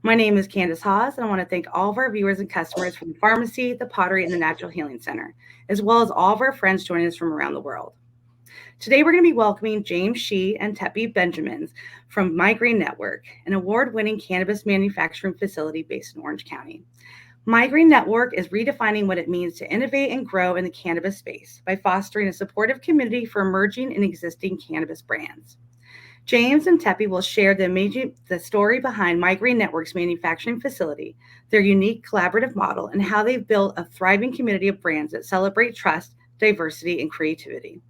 My name is Candace Hawes, and I want to thank all of our viewers and customers from the pharmacy, the pottery, and the Natural Healing Center, as well as all of our friends joining us from around the world. Today, we're going to be welcoming James Shih and Tepi Benjamins from My Green Network, an award-winning cannabis manufacturing facility based in Orange County. My Green Network is redefining what it means to innovate and grow in the cannabis space by fostering a supportive community for emerging and existing cannabis brands. James and Tepi will share the story behind My Green Network's manufacturing facility, their unique collaborative model, and how they've built a thriving community of brands that celebrate trust, diversity, and creativity.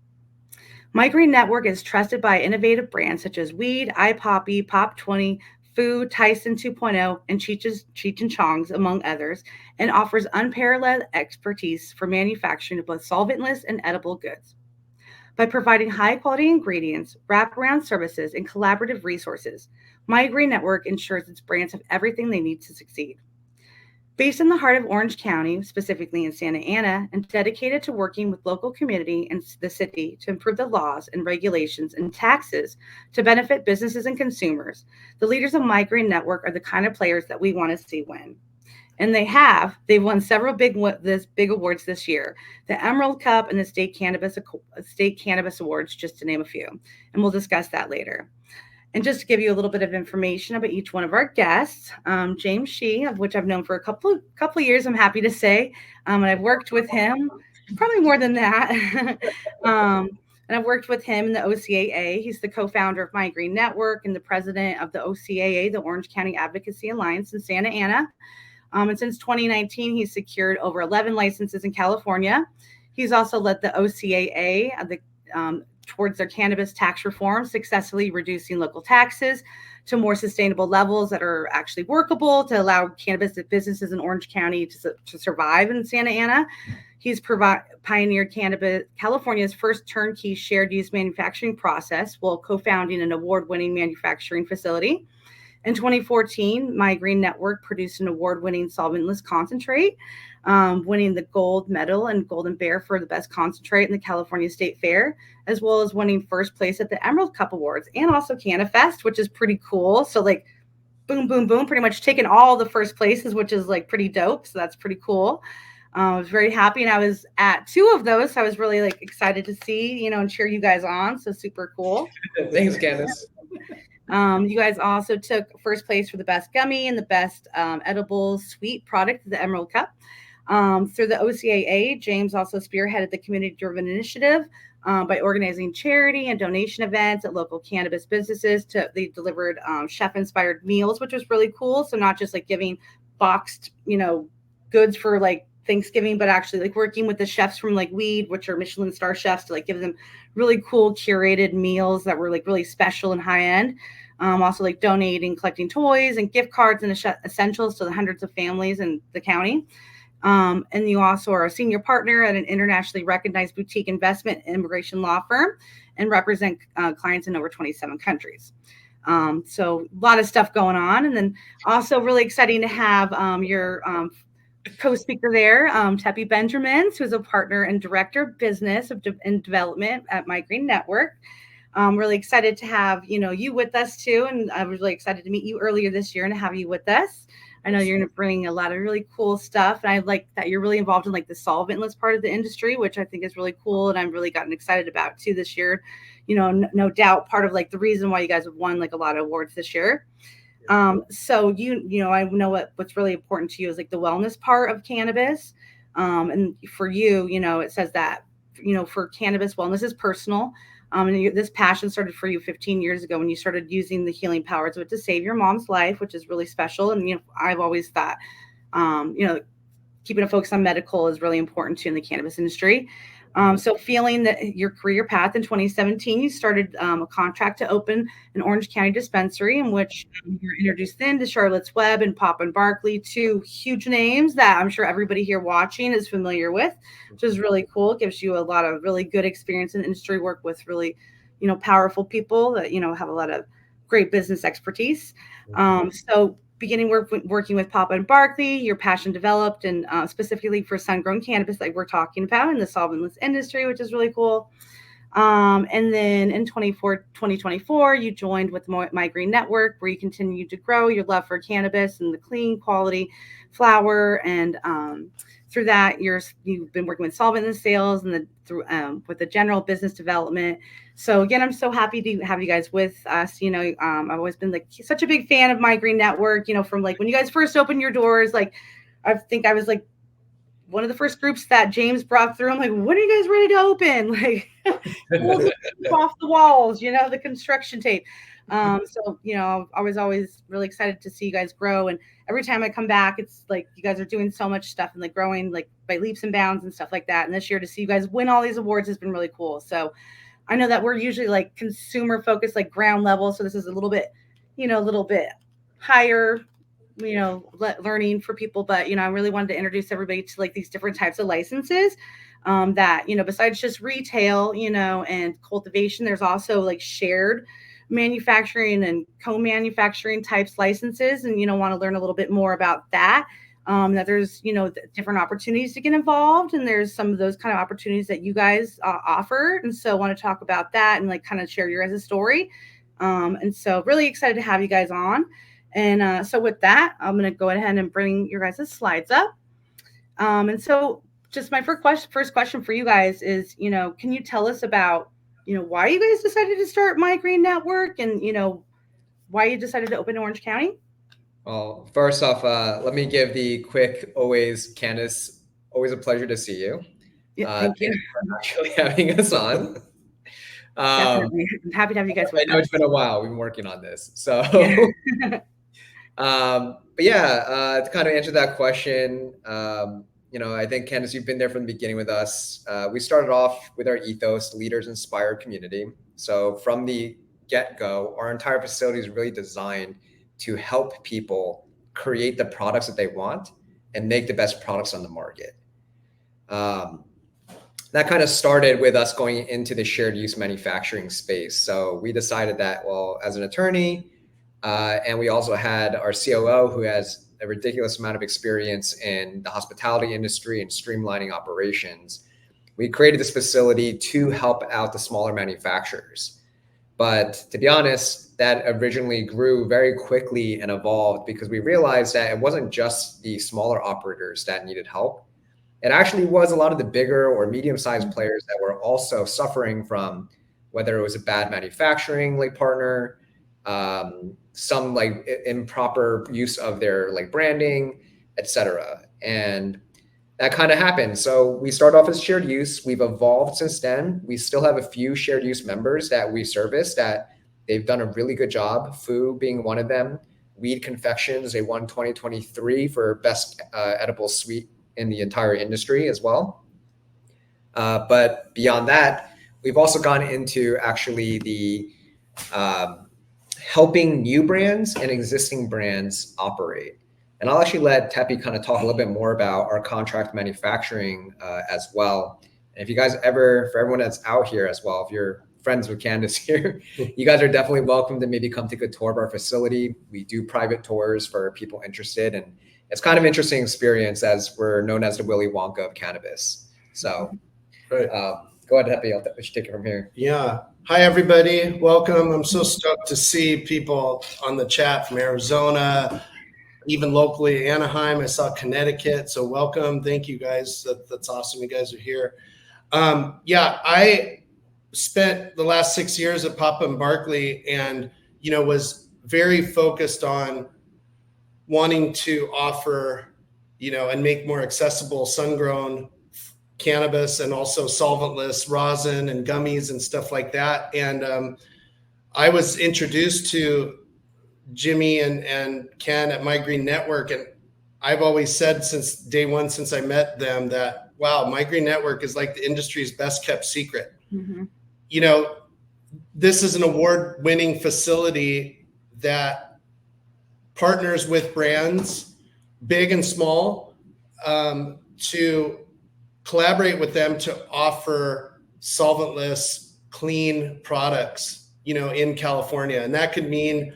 My Green Network is trusted by innovative brands such as Oui'd, iPoppy, Pop 20, Food, Tyson 2.0, and Cheech and Chong's, among others, and offers unparalleled expertise for manufacturing of both solventless and edible goods. By providing high quality ingredients, wraparound services, and collaborative resources, My Green Network ensures its brands have everything they need to succeed. Based in the heart of Orange County, specifically in Santa Ana, and dedicated to working with local community and the city to improve the laws and regulations and taxes to benefit businesses and consumers, the leaders of My Green Network are the kind of players that we want to see win. And they've won several big awards this year, the Emerald Cup and the State Cannabis Awards, just to name a few. And we'll discuss that later. And just to give you a little bit of information about each one of our guests, James Shih, of which I've known for a couple of years, I'm happy to say, and I've worked with him probably more than that. And I've worked with him in the OCAA. He's the co-founder of My Green Network and the president of the OCAA, the Orange County Advocacy Alliance in Santa Ana. And since 2019, he's secured over 11 licenses in California. He's also led the OCAA towards their cannabis tax reform, successfully reducing local taxes to more sustainable levels that are actually workable to allow cannabis businesses in Orange County to survive in Santa Ana. He's pioneered California's first turnkey shared use manufacturing process while co-founding an award-winning manufacturing facility. In 2014, My Green Network produced an award-winning solventless concentrate, winning the gold medal and Golden Bear for the best concentrate in the California State Fair, as well as winning first place at the Emerald Cup Awards and also CannaFest, which is pretty cool. So boom, boom, boom, pretty much taking all the first places, which is pretty dope. So that's pretty cool. I was very happy, and I was at two of those. So I was really excited to see, and cheer you guys on. So super cool. Thanks, Candace. You guys also took first place for the best gummy and the best edible sweet product, the Emerald Cup. Through the OCAA, James also spearheaded the community-driven initiative by organizing charity and donation events at local cannabis businesses. They delivered chef-inspired meals, which was really cool. So not just giving boxed, goods for Thanksgiving, but actually working with the chefs from Oui'd, which are Michelin star chefs, to give them really cool curated meals that were really special and high end. Also donating, collecting toys and gift cards and essentials to the hundreds of families in the county. And you also are a senior partner at an internationally recognized boutique investment and immigration law firm and represent clients in over 27 countries. So a lot of stuff going on. And then also really exciting to have your co-speaker there, Tepi Benjamins, who's a partner and director of business and development at My Green Network. I'm really excited to have you with us too, and I was really excited to meet you earlier this year and to have you with us. I know you're going to bring a lot of really cool stuff, and I like that you're really involved in the solventless part of the industry, which I think is really cool, and I've really gotten excited about too this year. No doubt part of the reason why you guys have won a lot of awards this year. So I know what's really important to you is the wellness part of cannabis. And for you, it says that, for cannabis, wellness is personal. And this passion started for you 15 years ago when you started using the healing powers of it to save your mom's life, which is really special. And, I've always thought, keeping a focus on medical is really important too in the cannabis industry. So feeling that your career path in 2017, you started a contract to open an Orange County dispensary in which you were introduced into Charlotte's Web and Pop and Barkley, two huge names that I'm sure everybody here watching is familiar with, which is really cool. It gives you a lot of really good experience in industry, work with really, powerful people that, have a lot of great business expertise. So beginning working with Papa and Barkley, your passion developed, and specifically for sun-grown cannabis, like we're talking about in the solventless industry, which is really cool. And then in 2024, you joined with My Green Network, where you continued to grow your love for cannabis and the clean quality flower. And through that, you've been working with solvent and sales and with the general business development. So again, I'm so happy to have you guys with us. I've always been like such a big fan of My Green Network, from like when you guys first opened your doors, like I think I was like one of the first groups that James brought through. I'm like, when are you guys ready to open? Like, pull the tape off the walls, the construction tape. So, I was always really excited to see you guys grow. And every time I come back, it's like you guys are doing so much stuff and like growing like by leaps and bounds and stuff like that. And this year to see you guys win all these awards has been really cool. So I know that we're usually like consumer focused, like ground level. So this is a little bit higher learning for people. But I really wanted to introduce everybody to like these different types of licenses that besides just retail and cultivation, there's also like shared manufacturing and co-manufacturing types licenses, and want to learn a little bit more about that. That there's different opportunities to get involved, and there's some of those kind of opportunities that you guys offer, and so I want to talk about that and like kind of share your guys' story. And so really excited to have you guys on. And so with that, I'm going to go ahead and bring your guys' slides up. And so just my first question for you guys is, can you tell us about, why you guys decided to start My Green Network and, why you decided to open Orange County? Well, first off, let me give the quick Candace, always a pleasure to see you. Yeah, thank you for actually having us on. Definitely. I'm happy to have you guys with us. I know it's been a while. We've been working on this. So, yeah. But yeah, to kind of answer that question, I think, Candace, you've been there from the beginning with us. We started off with our ethos, leaders inspired community. So from the get-go, our entire facility is really designed to help people create the products that they want and make the best products on the market. That kind of started with us going into the shared use manufacturing space. So we decided that, well, as an attorney, and we also had our COO who has a ridiculous amount of experience in the hospitality industry and streamlining operations. We created this facility to help out the smaller manufacturers. But to be honest, that originally grew very quickly and evolved because we realized that it wasn't just the smaller operators that needed help. It actually was a lot of the bigger or medium-sized players that were also suffering from whether it was a bad manufacturing like partner, some like improper use of their like branding, etc. And that kind of happened. So we started off as shared use. We've evolved since then. We still have a few shared use members that we service that they've done a really good job, Fu being one of them. Oui'd Confections, they won 2023 for best edible sweet in the entire industry as well. But beyond that, we've also gone into actually the helping new brands and existing brands operate. And I'll actually let Tepi kind of talk a little bit more about our contract manufacturing as well. And if you guys ever, for everyone that's out here as well, if you're friends with Candace here, you guys are definitely welcome to maybe come take a tour of our facility. We do private tours for people interested, and it's kind of an interesting experience as we're known as the Willy Wonka of cannabis. So go ahead, Tepi, I'll let you take it from here. Yeah. Hi, everybody. Welcome. I'm so stoked to see people on the chat from Arizona, even locally Anaheim. I saw Connecticut. So welcome. Thank you, guys. That's awesome. You guys are here. I spent the last 6 years at Papa and Barkley and, was very focused on wanting to offer, and make more accessible sun-grown cannabis and also solventless rosin and gummies and stuff like that. And I was introduced to Jimmy and Ken at My Green Network. And I've always said since day one, since I met them, that, wow, My Green Network is like the industry's best kept secret. Mm-hmm. This is an award-winning facility that partners with brands, big and small, to collaborate with them to offer solventless, clean products, in California. And that could mean,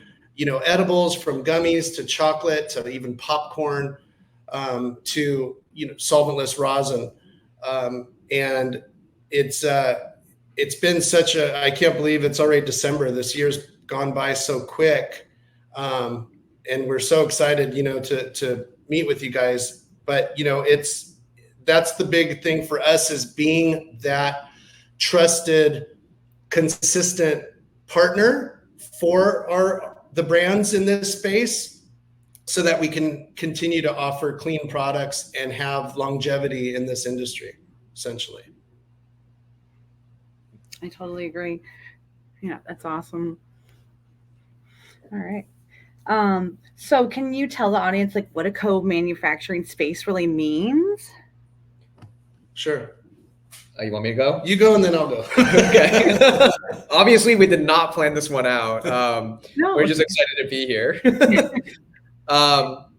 edibles from gummies to chocolate to even popcorn, to, solventless rosin. And it's it's been I can't believe it's already December. This year's gone by so quick. And we're so excited, to meet with you guys. But, that's the big thing for us, is being that trusted, consistent partner for the brands in this space, so that we can continue to offer clean products and have longevity in this industry, essentially. I totally agree. Yeah, that's awesome. All right. So can you tell the audience like what a co-manufacturing space really means? Sure. You want me to go? You go and then I'll go. Okay. Obviously, we did not plan this one out. No. We're just excited to be here.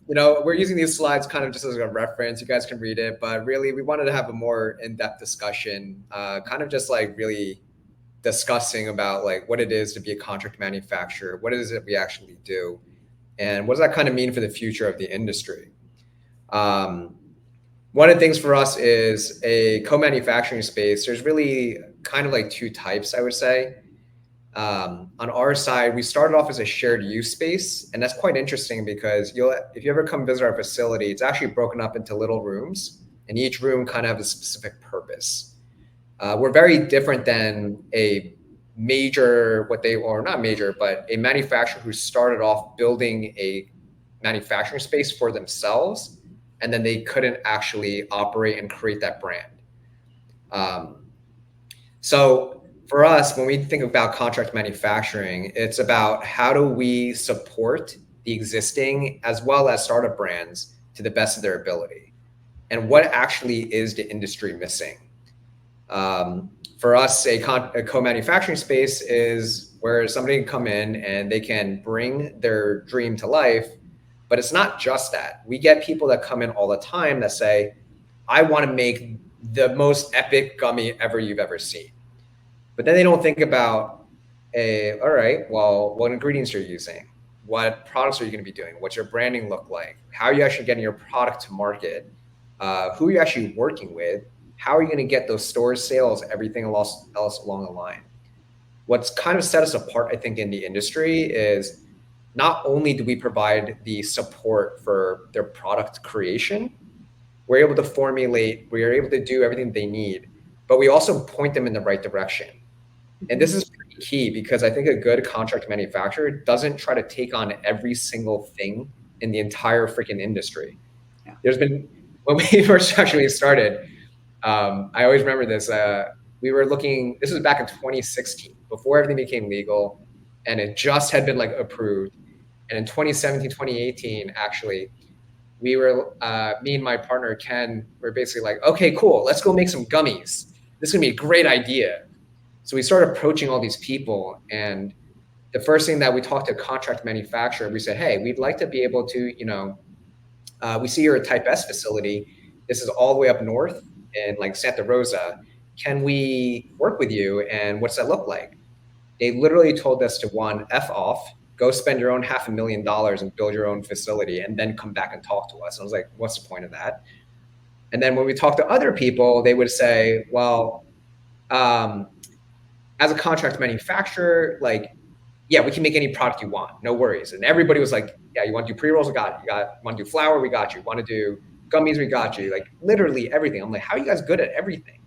We're using these slides kind of just as a reference. You guys can read it, but really we wanted to have a more in-depth discussion, kind of just like really discussing about like what it is to be a contract manufacturer, what is it we actually do, and what does that kind of mean for the future of the industry. One of the things for us is a co-manufacturing space. There's really kind of like two types, I would say. On our side, we started off as a shared use space, and that's quite interesting because if you ever come visit our facility, it's actually broken up into little rooms, and each room kind of has a specific purpose. We're very different than a major, a manufacturer who started off building a manufacturing space for themselves, and then they couldn't actually operate and create that brand. So for us, when we think about contract manufacturing, it's about how do we support the existing as well as startup brands to the best of their ability, and what actually is the industry missing. For us, a co-manufacturing space is where somebody can come in and they can bring their dream to life. But it's not just that. We get people that come in all the time that say, I want to make the most epic gummy you've ever seen. But then they don't think about, all right, well, what ingredients you're using? What products are you going to be doing? What's your branding look like? How are you actually getting your product to market? Who are you actually working with? How are you going to get those store sales, everything else along the line? What's kind of set us apart, I think, in the industry is not only do we provide the support for their product creation, we're able to formulate, we are able to do everything they need, but we also point them in the right direction. And this is pretty key because I think a good contract manufacturer doesn't try to take on every single thing in the entire freaking industry. Yeah. When we first actually started, I always remember this, this was back in 2016, before everything became legal, and it just had been like approved. And in 2017, 2018, actually, we were, me and my partner, Ken, were basically like, okay, cool, let's go make some gummies. This is gonna be a great idea. So we started approaching all these people, and the first thing that we talked to a contract manufacturer, we said, hey, we'd like to be able to, we see you're a Type S facility. This is all the way up north in like Santa Rosa. Can we work with you? And what's that look like? They literally told us to F off, go spend your own $500,000 and build your own facility and then come back and talk to us. And I was like, what's the point of that? And then when we talk to other people, they would say, well, as a contract manufacturer, like, yeah, we can make any product you want, no worries. And everybody was like, yeah, you want to do pre-rolls? We got you. Want to do flour? We got you. Want to do gummies? We got you. Like literally everything. I'm like, how are you guys good at everything?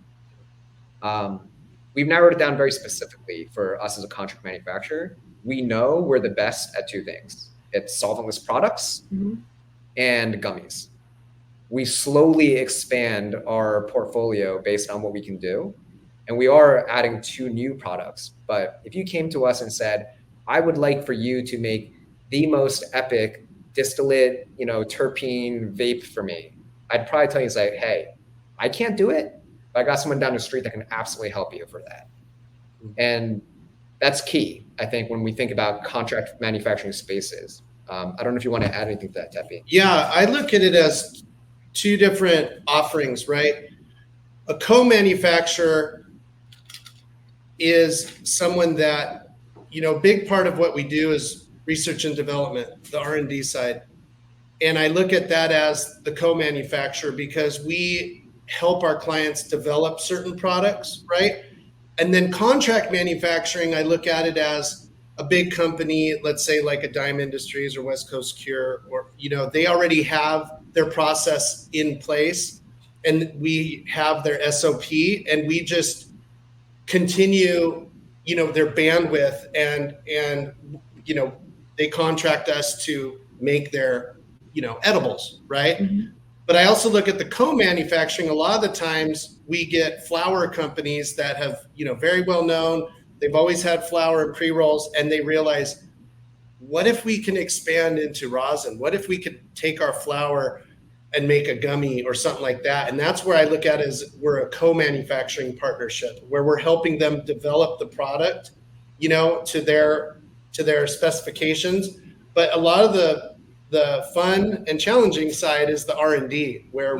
We've narrowed it down very specifically for us as a contract manufacturer. We know we're the best at two things. It's solventless products and gummies. We slowly expand our portfolio based on what we can do. And we are adding 2 new products. But if you came to us and said, I would like for you to make the most epic distillate, terpene vape for me, I'd probably tell you, say, hey, I can't do it, but I got someone down the street that can absolutely help you for that. And that's key, I think, when we think about contract manufacturing spaces. I don't know if you want to add anything to that, Tepi. Yeah, I look at it as 2 different offerings, right? A co-manufacturer is someone that, big part of what we do is research and development, the R&D side. And I look at that as the co-manufacturer because we help our clients develop certain products, right? And then contract manufacturing, I look at it as a big company, let's say like a Dime Industries or West Coast Cure, or, they already have their process in place and we have their SOP, and we just continue, their bandwidth, and they contract us to make their, edibles, right? Mm-hmm. But I also look at the co-manufacturing. A lot of the times we get flower companies that have, very well known, they've always had flower and pre-rolls, and they realize, what if we can expand into rosin? What if we could take our flower and make a gummy or something like that? And that's where I look at it as we're a co-manufacturing partnership, where we're helping them develop the product, to their specifications. But a lot of the fun and challenging side is the R&D, where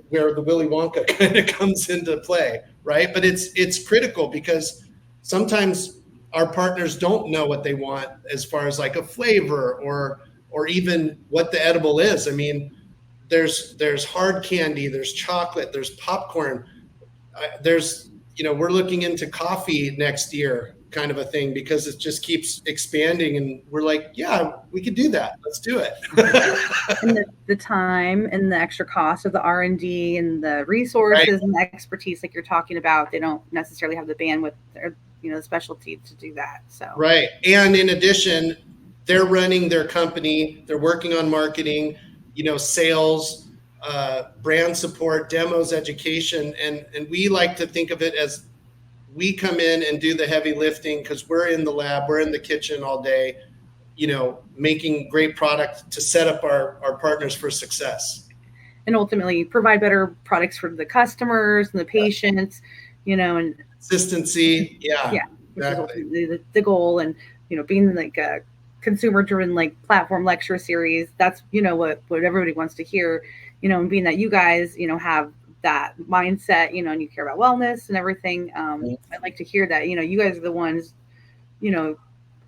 where the Willy Wonka kind of comes into play, right? But it's critical, because sometimes our partners don't know what they want as far as like a flavor or even what the edible is. I mean, there's hard candy, there's chocolate, there's popcorn, there's we're looking into coffee next year, kind of a thing, because it just keeps expanding, and we're like, yeah, we could do that. Let's do it. And the time and the extra cost of the R&D and the resources, right, and the expertise, like you're talking about, they don't necessarily have the bandwidth or the specialty to do that. So right. And in addition, they're running their company, they're working on marketing, sales, brand support, demos, education, and we like to think of it as we come in and do the heavy lifting, because we're in the lab, we're in the kitchen all day, making great product to set up our partners for success. And ultimately provide better products for the customers and the patients, and consistency. Yeah, exactly. Which is the goal. And, being like a consumer driven, like platform lecture series, that's, what everybody wants to hear, and being that you guys, have that mindset, and you care about wellness and everything. I'd like to hear that, you guys are the ones,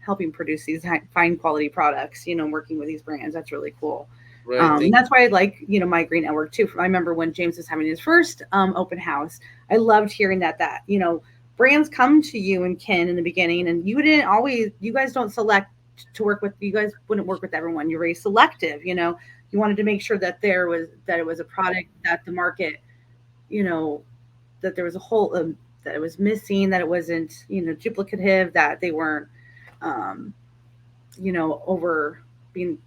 helping produce these fine quality products, working with these brands. That's really cool. Right. And that's why I like, My Green Network too. I remember when James was having his first open house, I loved hearing that, brands come to you and Ken in the beginning, and you guys don't select to work with, you guys wouldn't work with everyone. You're very selective, you wanted to make sure that it was a product that the market, that there was a hole, that it was missing, that it wasn't, duplicative, that they weren't, being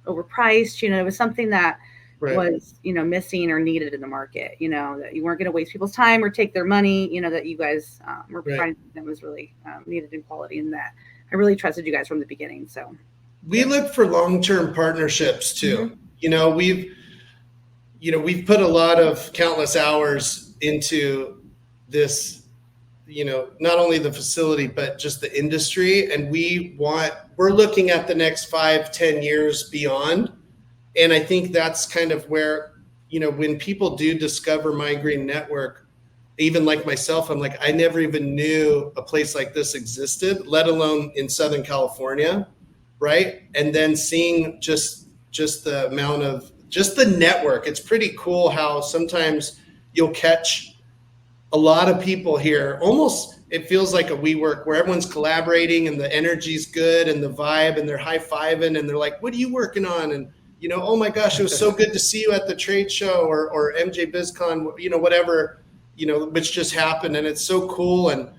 overpriced, it was something that right. was, missing or needed in the market, that you weren't going to waste people's time or take their money, that you guys were providing right. that was really needed in quality, and that I really trusted you guys from the beginning. So we look for long-term partnerships too. Mm-hmm. We've put a lot of countless hours into this, not only the facility, but just the industry. And we're looking at the next 5-10 years beyond. And I think that's kind of where, when people do discover My Green Network, even like myself, I'm like, I never even knew a place like this existed, let alone in Southern California. Right. And then seeing just the amount of, just the network. It's pretty cool how sometimes you'll catch a lot of people here. Almost, it feels like a WeWork where everyone's collaborating and the energy's good and the vibe, and they're high-fiving and they're like, what are you working on? And, oh my gosh, it was so good to see you at the trade show or MJ BizCon, whatever, which just happened. And it's so cool. And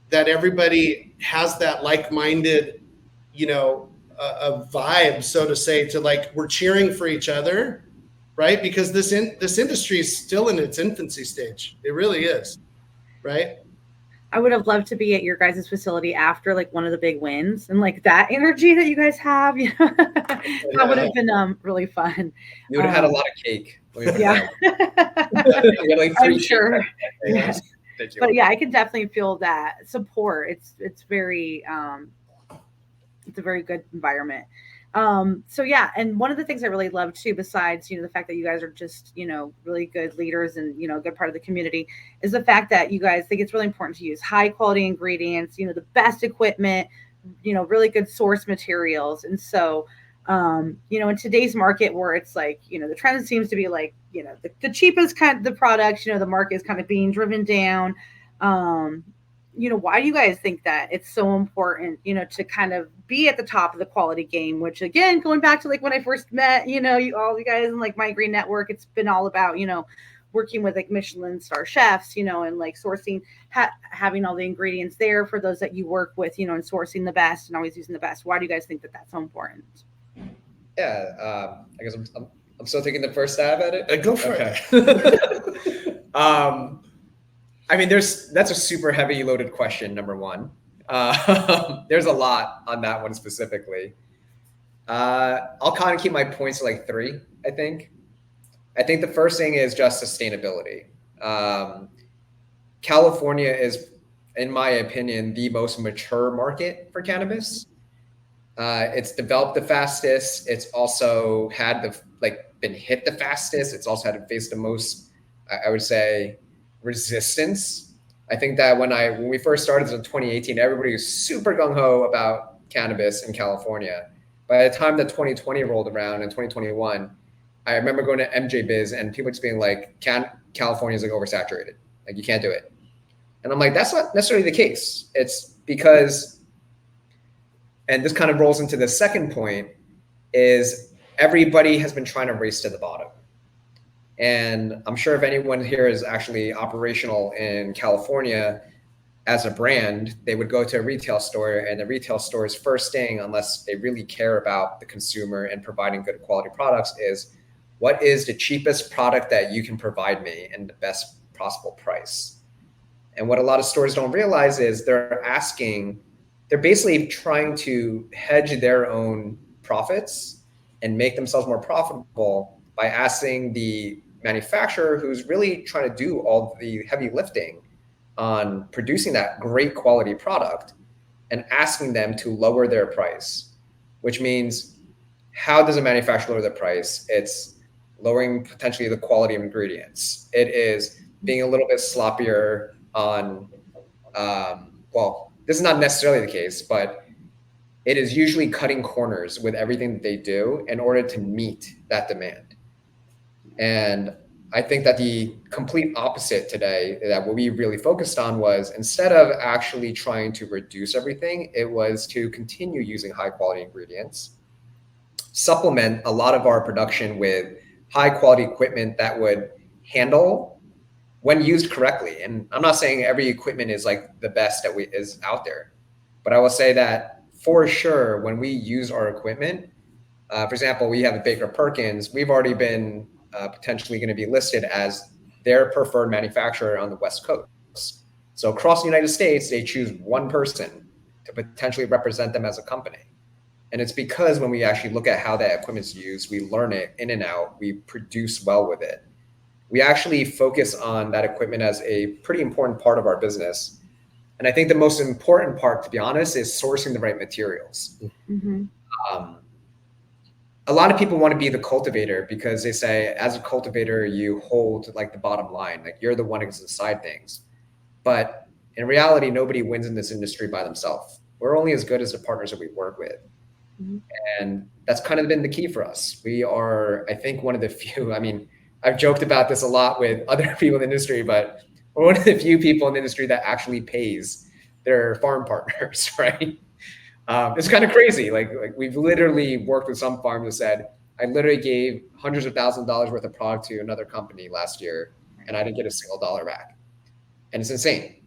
that everybody has that like-minded, a vibe, so to say, to like, we're cheering for each other, right? Because this industry is still in its infancy stage. It really is, right? I would have loved to be at your guys' facility after like one of the big wins, and like that energy that you guys have, that would have been really fun. You would have had a lot of cake. Yeah. Like I'm sure. Yeah. But yeah, I can definitely feel that support. It's very it's a very good environment. So yeah, and one of the things I really love too, besides, the fact that you guys are just, really good leaders and, a good part of the community, is the fact that you guys think it's really important to use high quality ingredients, the best equipment, really good source materials. And so, in today's market where it's like, the trend seems to be like, the cheapest kind of the products, the market is kind of being driven down. why do you guys think that it's so important, to kind of be at the top of the quality game, which again, going back to like when I first met, all you guys in like My Green Network, it's been all about, working with like Michelin star chefs, and like sourcing, having all the ingredients there for those that you work with, and sourcing the best and always using the best. Why do you guys think that that's so important? Yeah, I guess I'm still taking the first stab at it. Go for it. I mean, that's a super heavy loaded question, number one. There's a lot on that one specifically. I'll kind of keep my points to like three, I think. I think the first thing is just sustainability. California is, in my opinion, the most mature market for cannabis. It's developed the fastest. It's also had been hit the fastest. It's also had to face the most, I would say, resistance. I think that when we first started in 2018, everybody was super gung-ho about cannabis in California. By the time that 2020 rolled around in 2021, I remember going to MJ Biz and people just being like, California is like oversaturated. Like you can't do it. And I'm like, that's not necessarily the case. It's because, and this kind of rolls into the second point, is everybody has been trying to race to the bottom. And I'm sure if anyone here is actually operational in California as a brand, they would go to a retail store, and the retail store's first thing, unless they really care about the consumer and providing good quality products, is what is the cheapest product that you can provide me and the best possible price? And what a lot of stores don't realize is they're basically trying to hedge their own profits and make themselves more profitable by asking the manufacturer, who's really trying to do all the heavy lifting on producing that great quality product, and asking them to lower their price, which means how does a manufacturer lower the price? It's lowering potentially the quality of ingredients. It is being a little bit sloppier on, well, this is not necessarily the case, but it is usually cutting corners with everything that they do in order to meet that demand. And I think that the complete opposite today, that what we really focused on was, instead of actually trying to reduce everything, it was to continue using high quality ingredients, supplement a lot of our production with high quality equipment that would handle, when used correctly. And I'm not saying every equipment is like the best that is out there, but I will say that for sure, when we use our equipment, for example, we have a Baker Perkins, we've already been potentially going to be listed as their preferred manufacturer on the West Coast. So across the United States, they choose one person to potentially represent them as a company. And it's because when we actually look at how that equipment's used, we learn it in and out, we produce well with it. We actually focus on that equipment as a pretty important part of our business. And I think the most important part, to be honest, is sourcing the right materials. Mm-hmm. A lot of people want to be the cultivator because they say, as a cultivator, you hold like the bottom line, like you're the one who can decide things. But in reality, nobody wins in this industry by themselves. We're only as good as the partners that we work with. Mm-hmm. And that's kind of been the key for us. We are, I think, one of the few, I mean, I've joked about this a lot with other people in the industry, but we're one of the few people in the industry that actually pays their farm partners, right? It's kind of crazy. Like we've literally worked with some farms that said, I literally gave hundreds of thousands of dollars worth of product to another company last year, and I didn't get a single dollar back. And it's insane.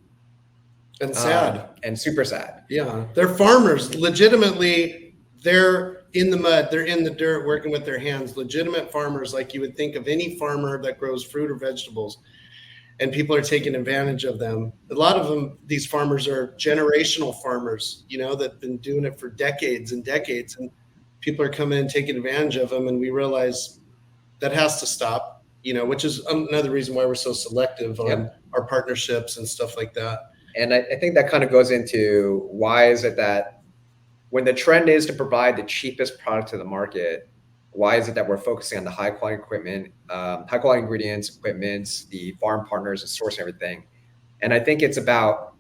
And sad. And super sad. Yeah. They're farmers. Legitimately, they're in the mud. They're in the dirt working with their hands. Legitimate farmers, like you would think of any farmer that grows fruit or vegetables. And people are taking advantage of them. A lot of them, these farmers are generational farmers, that have been doing it for decades and decades. And people are coming and taking advantage of them. And we realize that has to stop, which is another reason why we're so selective on our partnerships and stuff like that. And I think that kind of goes into why is it that when the trend is to provide the cheapest product to the market, why is it that we're focusing on the high quality equipment, high quality ingredients, equipment, the farm partners, and sourcing everything? And I think it's about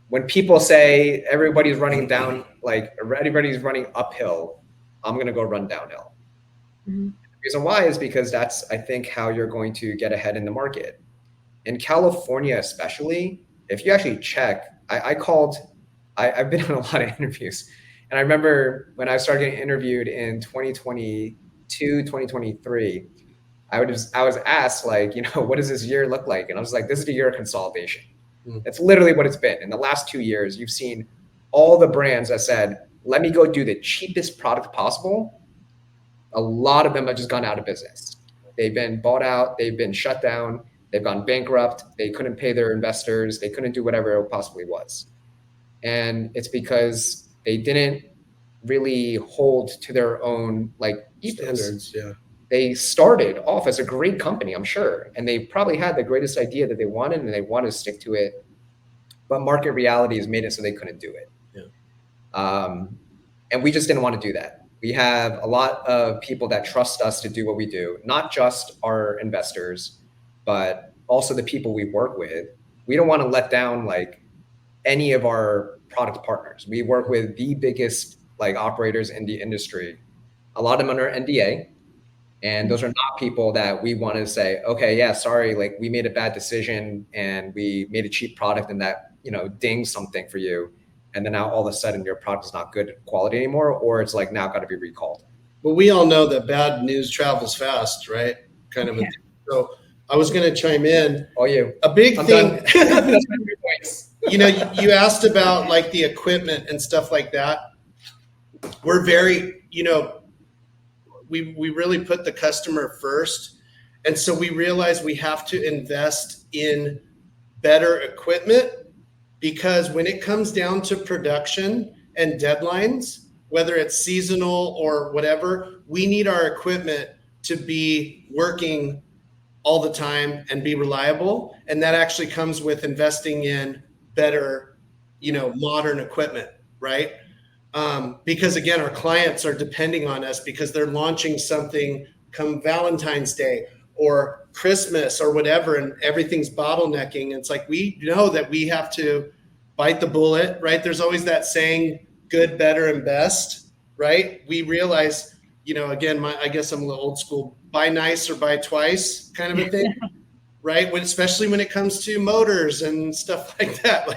when people say everybody's running down, like everybody's running uphill, I'm going to go run downhill. Mm-hmm. The reason why is because that's, I think, how you're going to get ahead in the market. In California, especially, if you actually check, I've been on a lot of interviews. And I remember when I started getting interviewed in 2022, 2023, I was asked, like, what does this year look like? And I was like, this is the year of consolidation. That's literally what it's been. In the last 2 years, you've seen all the brands that said, let me go do the cheapest product possible. A lot of them have just gone out of business. They've been bought out. They've been shut down. They've gone bankrupt. They couldn't pay their investors. They couldn't do whatever it possibly was. And it's because they didn't really hold to their own standards. Yeah. They started off as a great company, I'm sure, and they probably had the greatest idea that they wanted, and they wanted to stick to it. But market reality has made it so they couldn't do it. Yeah. And we just didn't want to do that. We have a lot of people that trust us to do what we do, not just our investors, but also the people we work with. We don't want to let down any of our product partners. We work with the biggest operators in the industry. A lot of them are under NDA. And those are not people that we want to say, okay, yeah, sorry, we made a bad decision and we made a cheap product and that, dings something for you. And then now all of a sudden your product is not good quality anymore, or it's now got to be recalled. Well, we all know that bad news travels fast, right? Kind of. Yeah. So I was going to chime in. Oh, you. A big thing. You asked about the equipment and stuff like that. We're very, we really put the customer first. And so we realize we have to invest in better equipment, because when it comes down to production and deadlines, whether it's seasonal or whatever, we need our equipment to be working all the time and be reliable. And that actually comes with investing in better, modern equipment, right? Because again, our clients are depending on us because they're launching something come Valentine's Day or Christmas or whatever, and everything's bottlenecking. It's we know that we have to bite the bullet, right? There's always that saying, good, better, and best, right? We realize, again, I guess I'm a little old school, buy nice or buy twice kind of a thing, right? Especially when it comes to motors and stuff like that.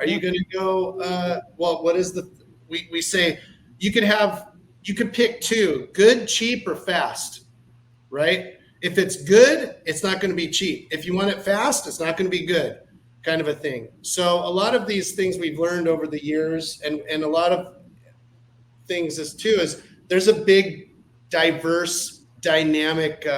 Are you going to go, what is we say you could pick two, good, cheap, or fast, right? If it's good, it's not going to be cheap. If you want it fast, it's not going to be good, kind of a thing. So a lot of these things we've learned over the years, and a lot of things is there's a big, diverse, dynamic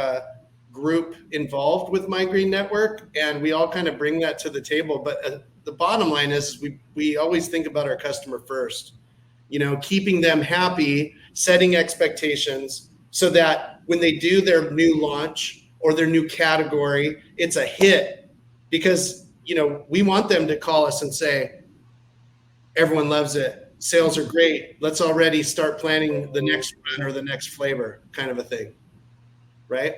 group involved with My Green Network, and we all kind of bring that to the table. But the bottom line is we always think about our customer first. Keeping them happy, setting expectations so that when they do their new launch or their new category, it's a hit. Because, we want them to call us and say, everyone loves it. Sales are great. Let's already start planning the next run or the next flavor, kind of a thing. Right?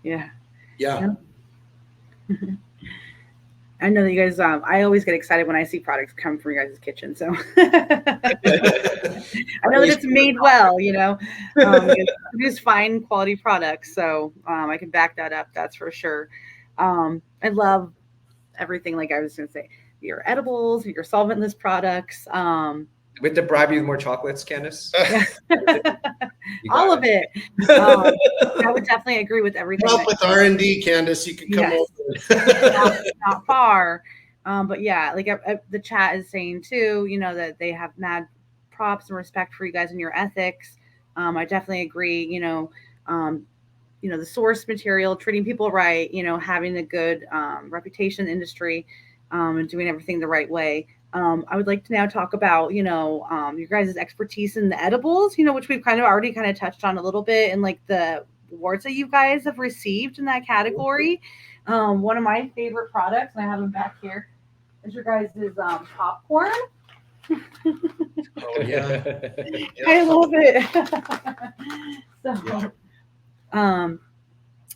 Yeah. Yeah. I know that you guys, I always get excited when I see products come from your guys' kitchen. So I know that it's made well, produce fine quality products. So I can back that up. That's for sure. I love everything. Like I was going to say, your edibles, your solventless products. With the bribe you more chocolates, Candace? All of it. I would definitely agree with everything. Help with R&D, Candace. You can come over. not far. But yeah, the chat is saying too, that they have mad props and respect for you guys and your ethics. I definitely agree. The source material, treating people right, having a good reputation in the industry, and doing everything the right way. I would like to now talk about, your guys' expertise in the edibles, which we've already touched on a little bit, and the awards that you guys have received in that category. One of my favorite products, and I have them back here, is your guys' popcorn. Oh yeah. I love it. So,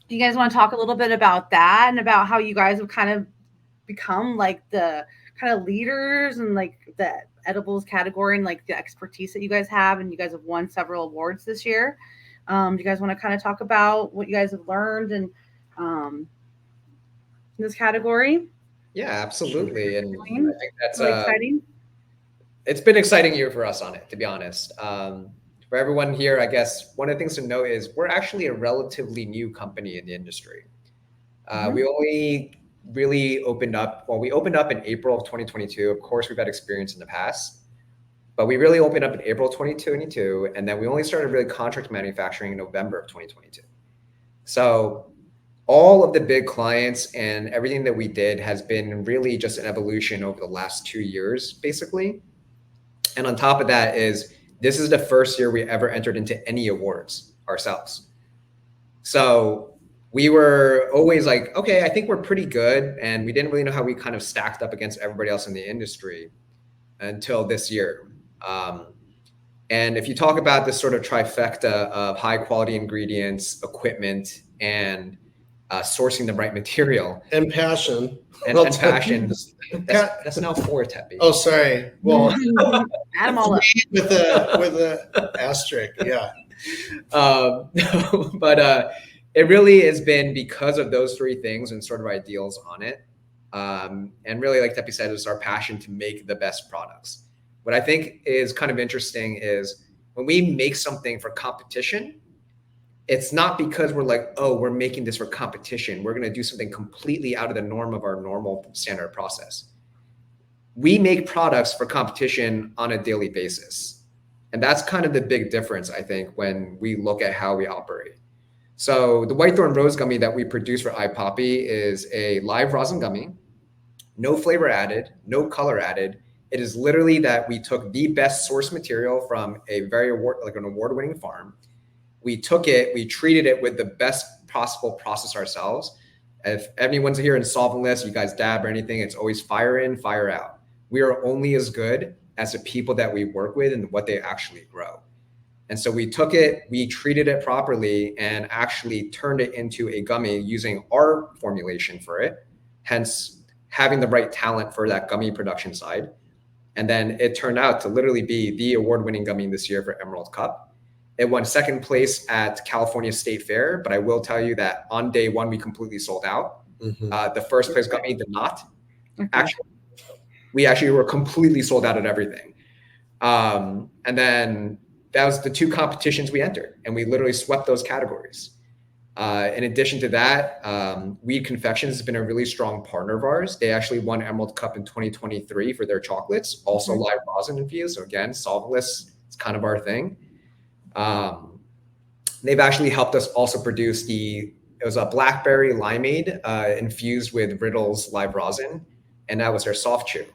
you guys want to talk a little bit about that and about how you guys have become the leaders and the edibles category and the expertise that you guys have, and you guys have won several awards this year. Do you guys want to talk about what you guys have learned and in this category? Yeah, absolutely. And I Really think that's exciting. it's been an exciting year for us on it, to be honest. For everyone here, I guess one of the things to know is we're actually a relatively new company in the industry. We only really opened up, well, we opened up in April of 2022. Of course, we've had experience in the past, but we really opened up in April 2022. And then we only started really contract manufacturing in November of 2022. So all of the big clients and everything that we did has been really just an evolution over the last 2 years, basically. And on top of that is this is the first year we ever entered into any awards ourselves. So we were always like, okay, I think we're pretty good. And we didn't really know how we kind of stacked up against everybody else in the industry until this year. And if you talk about this sort of trifecta of high quality ingredients, equipment, and sourcing the right material and passion, and passion, that's now 4, Tepi. Oh, sorry. Well, add them all up with a asterisk. Yeah. But it really has been because of those 3 things and sort of ideals on it. And really, like Tepi said, it's our passion to make the best products. What I think is kind of interesting is when we make something for competition, it's not because we're like, oh, we're making this for competition. We're going to do something completely out of the norm of our normal standard process. We make products for competition on a daily basis. And that's kind of the big difference, I think, when we look at how we operate. So the Whitethorn Rose Gummy that we produce for Oui'd Poppy is a live rosin gummy, no flavor added, no color added. It is literally that we took the best source material from a very award-winning farm. We took it, we treated it with the best possible process ourselves. If anyone's here in solventless, you guys dab or anything, it's always fire in, fire out. We are only as good as the people that we work with and what they actually grow. And so we took it, we treated it properly and actually turned it into a gummy using our formulation for it, hence having the right talent for that gummy production side. And then it turned out to literally be the award-winning gummy this year for Emerald Cup. It won 2nd place at California State Fair, but I will tell you that on day 1, we completely sold out. The 1st place gummy did not. Actually, we actually were completely sold out at everything. And then that was the 2 competitions we entered, and we literally swept those categories. In addition to that, Oui'd Confections has been a really strong partner of ours. They actually won Emerald Cup in 2023 for their chocolates, also live rosin infused. So again, solventless is kind of our thing. They've actually helped us also produce it was a blackberry limeade infused with Riddle's live rosin, and that was their soft chew.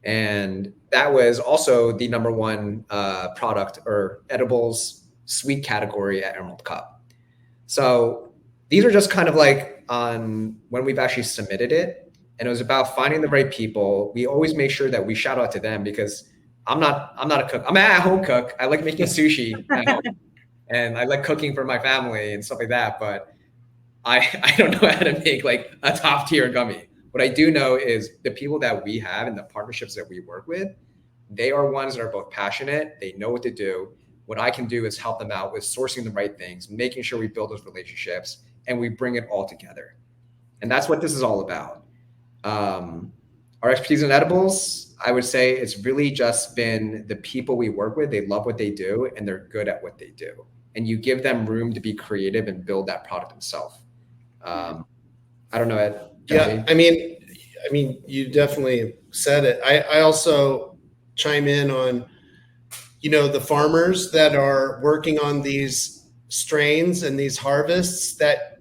And that was also the #1 product or edibles sweet category at Emerald Cup. So these are just kind of like on when we've actually submitted it, and it was about finding the right people. We always make sure that we shout out to them because I'm not a cook. I'm an at-home cook. I like making sushi at home, and I like cooking for my family and stuff like that. But I don't know how to make like a top tier gummy. What I do know is the people that we have and the partnerships that we work with, they are ones that are both passionate. They know what to do. What I can do is help them out with sourcing the right things, making sure we build those relationships, and we bring it all together. And that's what this is all about. Our expertise in edibles, I would say it's really just been the people we work with. They love what they do, and they're good at what they do. And you give them room to be creative and build that product themselves. I don't know, Ed. Yeah, I mean, you definitely said it. I also chime in on, the farmers that are working on these strains and these harvests that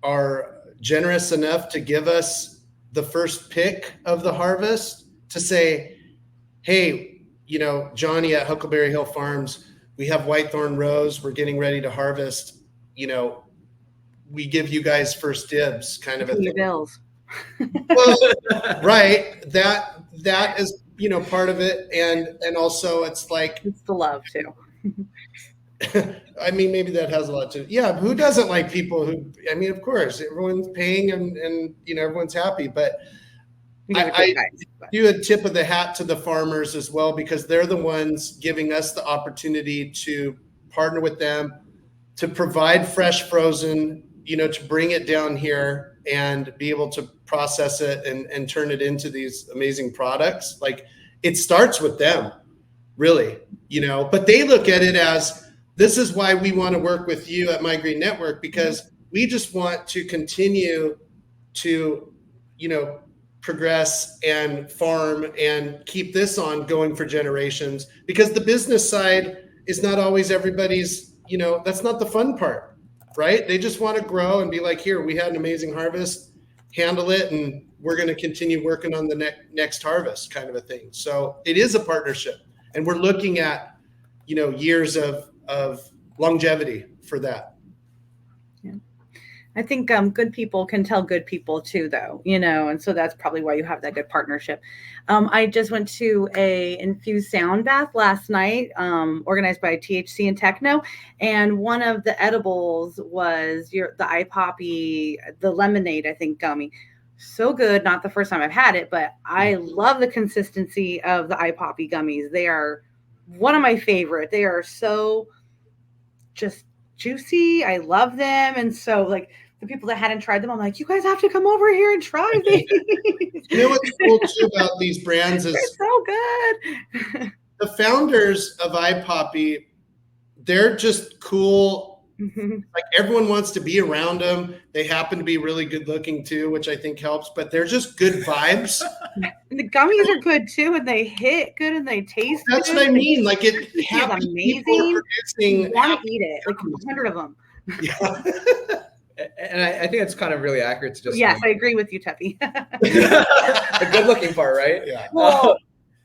are generous enough to give us the first pick of the harvest to say, hey, Johnny at Huckleberry Hill Farms, we have Whitethorn Rose. We're getting ready to harvest. We give you guys first dibs, kind of a thing. Bills. Well, right. That is, part of it. And also it's like, it's the love too. I mean, maybe that has a lot to, yeah. Who doesn't like people who, of course, everyone's paying and everyone's happy, but I do a tip of the hat to the farmers as well, because they're the ones giving us the opportunity to partner with them, to provide fresh frozen to bring it down here and be able to process it and turn it into these amazing products. Like, it starts with them, really, but they look at it as, this is why we want to work with you at My Green Network, because we just want to continue to, progress and farm and keep this on going for generations, because the business side is not always everybody's, that's not the fun part, right? They just want to grow and be like, here, we had an amazing harvest, handle it, and we're going to continue working on the next harvest, kind of a thing. So it is a partnership, and we're looking at, years of longevity for that. I think good people can tell good people too, though, and so that's probably why you have that good partnership. I just went to a infused sound bath last night, organized by THC and Techno, and one of the edibles was the iPoppy, the lemonade, I think, gummy. So good. Not the first time I've had it, but I love the consistency of the iPoppy gummies. They are one of my favorite. They are so just juicy. I love them. And so, like, the people that hadn't tried them, I'm like, you guys have to come over here and try these. You know what's cool too about these brands is they're so good. The founders of iPoppy, they're just cool. Like, everyone wants to be around them. They happen to be really good looking too, which I think helps, but they're just good vibes. And the gummies are good too, and they hit good and they taste That's good. what I mean. Like, it happens amazing. You want to eat it, like 100 of them. Yeah. And I think it's kind of really accurate to just. Yes, I agree with you, Tepi. The good looking part, right? Yeah. Well,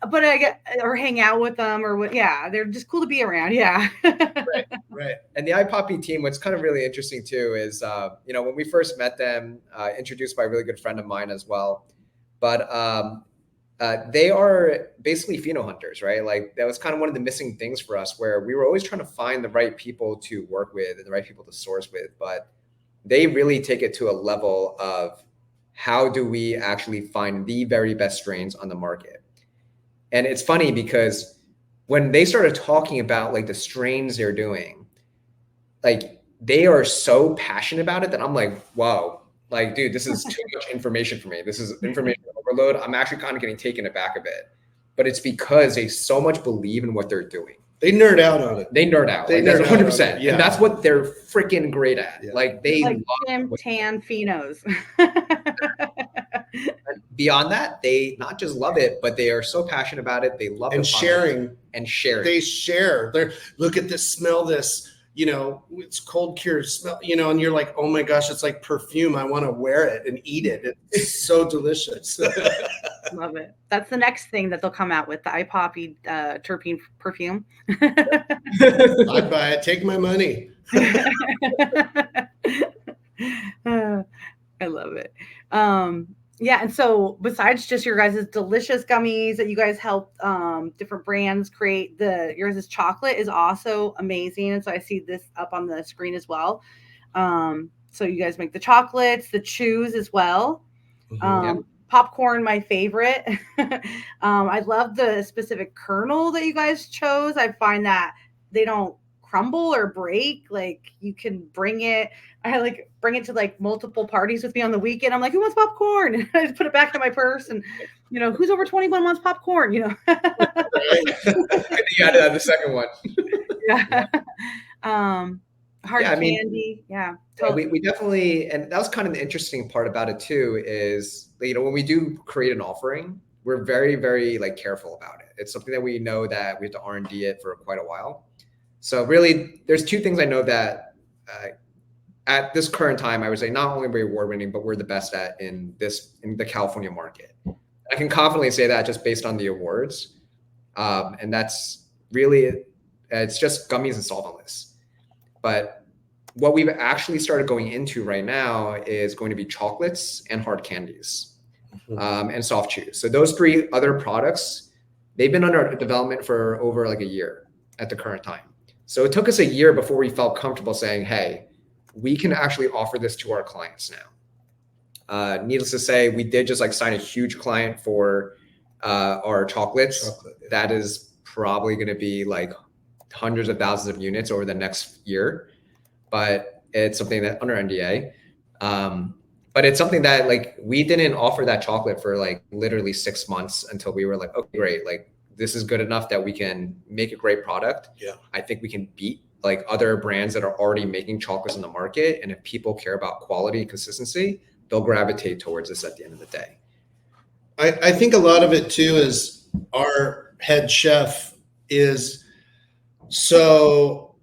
but I get, or hang out with them, or what? Yeah, they're just cool to be around. Yeah. Right. And the iPoppy team, what's kind of really interesting too is, when we first met them, introduced by a really good friend of mine as well, but they are basically pheno hunters, right? Like, that was kind of one of the missing things for us, where we were always trying to find the right people to work with and the right people to source with, but they really take it to a level of, how do we actually find the very best strains on the market? And it's funny because when they started talking about, like, the strains they're doing, like, they are so passionate about it that I'm like, wow, like, dude, this is too much information for me. This is information overload. I'm actually kind of getting taken aback a bit, but it's because they so much believe in what they're doing. They nerd out on it. They nerd out. They like, nerd that's 100%. Yeah. And that's what they're freaking great at. Yeah. Like, they like love Jim Tan phenos. Beyond that, they not just love it, but they are so passionate about it. They love and the sharing. and sharing. They share. They're, look at this, smell this. It's cold cured smell. And you're like, oh my gosh, it's like perfume. I want to wear it and eat it. It's so delicious. Love it. That's the next thing that they'll come out with, the iPoppy terpene perfume. I'd buy it. Take my money. I love it. Yeah, and so besides just your guys' delicious gummies that you guys help different brands create, yours' chocolate is also amazing. And so I see this up on the screen as well. So you guys make the chocolates, the chews as well. Popcorn, my favorite. I love the specific kernel that you guys chose. I find that they don't crumble or break. Like, you can bring it. I bring it to multiple parties with me on the weekend. I'm like, who wants popcorn? And I just put it back in my purse, and who's over 21 wants popcorn? You added the second one. Yeah. Hard candy. Yeah. Totally. We definitely, and that was kind of the interesting part about it too, is when we do create an offering, we're very, very careful about it. It's something that we know that we have to R&D it for quite a while. So really, there's two things I know that at this current time, I would say not only are we award winning, but we're the best at in the California market. I can confidently say that just based on the awards. And that's really, it's just gummies and solventless. But what we've actually started going into right now is going to be chocolates and hard candies, and soft chews. So those three other products, they've been under development for over a year at the current time. So it took us a year before we felt comfortable saying, hey, we can actually offer this to our clients now. Needless to say, we did just sign a huge client for our chocolates. That is probably going to be hundreds of thousands of units over the next year. But It's something that under NDA. But it's something that like we didn't offer that chocolate for like literally 6 months until we were like, okay, great. Like this is good enough that we can make a great product. Yeah. I think we can beat like other brands that are already making chocolates in the market. And if people care about quality and consistency, they'll gravitate towards this at the end of the day. I think a lot of it too is our head chef is so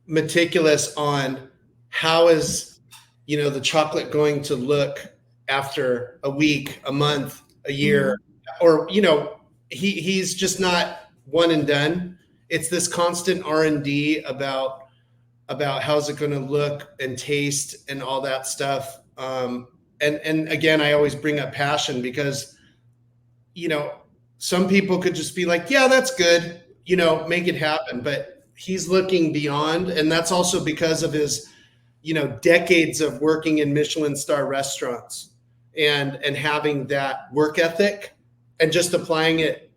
meticulous on how is, you know, the chocolate going to look after a week, a month, a year, or, you know, he's just not one and done. It's this constant R&D about how's it going to look and taste and all that stuff. And again, I always bring up passion because, you know, some people could just be like, yeah, that's good, you know, make it happen. But he's looking beyond. And that's also because of his, you know, decades of working in Michelin star restaurants and having that work ethic and just applying it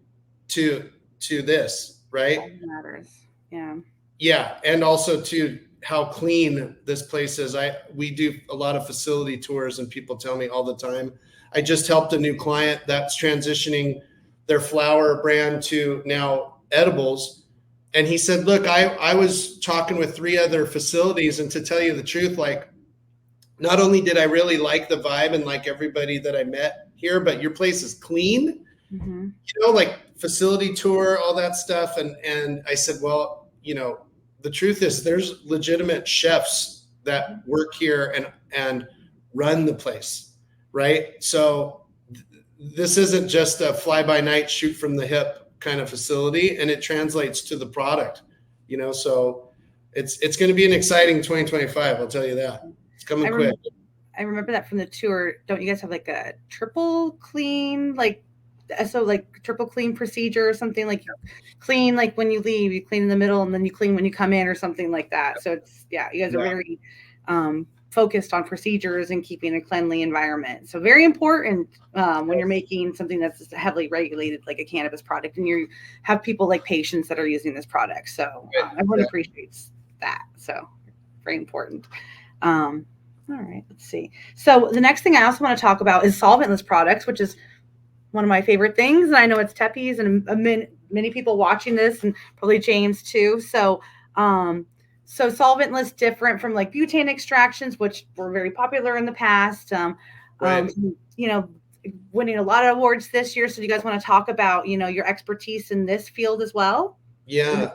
to this, right? That matters. Yeah. Yeah. And also to how clean this place is. We do a lot of facility tours and people tell me all the time. I just helped a new client that's transitioning their flour brand to now edibles. And he said, look, I was talking with 3 other facilities, and to tell you the truth, like, not only did I really like the vibe and like everybody that I met here, but your place is clean, you know, like facility tour, all that stuff. And I said, well, you know, the truth is there's legitimate chefs that work here and run the place, right? So this isn't just a fly by night, shoot from the hip kind of facility, and it translates to the product, you know. So it's going to be an exciting 2025. I'll tell you that. It's coming quick. I remember that from the tour. Don't you guys have like a triple clean, like, so like triple clean procedure or something? Like you clean like when you leave, you clean in the middle, and then you clean when you come in or something like that. So it's, yeah, you guys are very focused on procedures and keeping a cleanly environment. So very important when you're making something that's heavily regulated, like a cannabis product, and you have people like patients that are using this product. So everyone appreciates that. So very important. All right, let's see. So the next thing I also want to talk about is solventless products, which is one of my favorite things. And I know it's Tepi's and many people watching this, and probably James too. So so solventless, different from like butane extractions, which were very popular in the past. You know, winning a lot of awards this year. So do you guys want to talk about, you know, your expertise in this field as well? Yeah,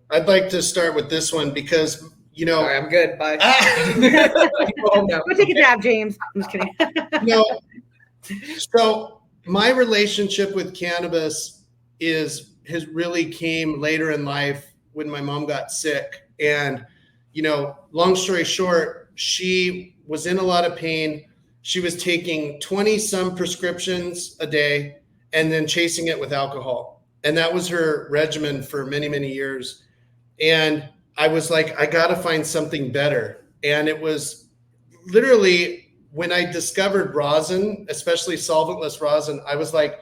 I'd like to start with this one because, you know, Sorry, I'm good. Bye. Go take a dab, James. I'm just kidding. So my relationship with cannabis has really came later in life when my mom got sick. And, you know, long story short, she was in a lot of pain. She was taking 20 some prescriptions a day and then chasing it with alcohol. And that was her regimen for many, many years. And I was like, I got to find something better. And it was literally when I discovered rosin, especially solventless rosin, I was like,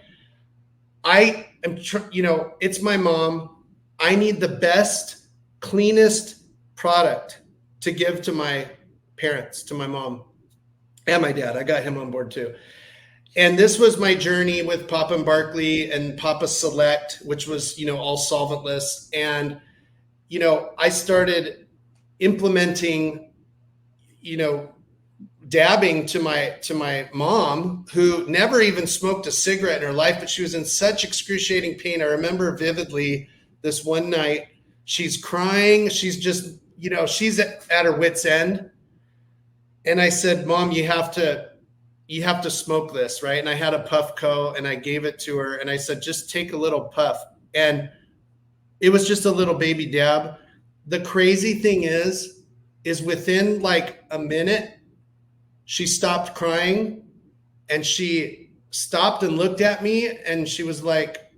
you know, it's my mom. I need the best, cleanest product to give to my parents, to my mom and my dad. I got him on board too. And this was my journey with Papa Barkley and Papa Select, which was, you know, all solventless. And, you know, I started implementing, you know, dabbing to my mom, who never even smoked a cigarette in her life, but she was in such excruciating pain. I remember vividly this one night, she's crying. She's just, you know, she's at her wit's end. And I said, Mom, you have to smoke this, right? And I had a Puffco and I gave it to her and I said, just take a little puff. And it was just a little baby dab. The crazy thing is within like a minute, she stopped crying and she stopped and looked at me and she was like,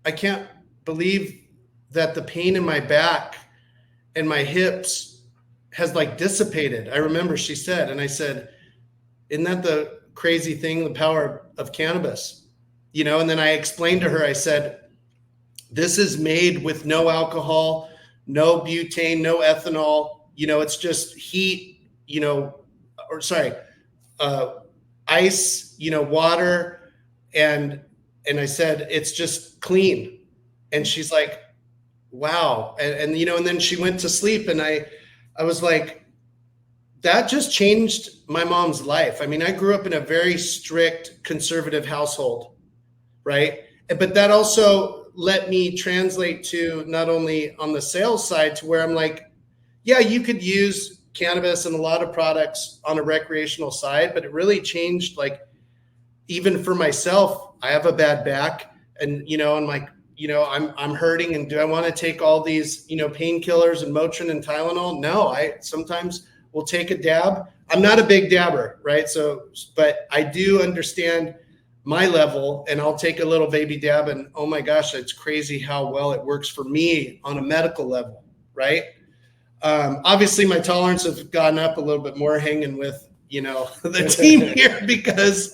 I can't believe that the pain in my back and my hips has like dissipated. I remember she said, and I said, isn't that the crazy thing, the power of cannabis? You know, and then I explained to her, I said, this is made with no alcohol, no butane, no ethanol. it's just heat, or sorry, ice, water. And I said, it's just clean. And she's like, wow. And then she went to sleep, and I was like, that just changed my mom's life. I mean, I grew up in a very strict conservative household, right? But that also let me translate to not only on the sales side to where I'm like, yeah, you could use cannabis and a lot of products on a recreational side, but it really changed, like, even for myself, I have a bad back, and, I'm like, I'm hurting, and do I want to take all these, painkillers and Motrin and Tylenol? No, I sometimes will take a dab. I'm not a big dabber, right? So, but I do understand my level, and I'll take a little baby dab, and oh my gosh, it's crazy how well it works for me on a medical level, right? Obviously my tolerance have gone up a little bit more hanging with, the team here, because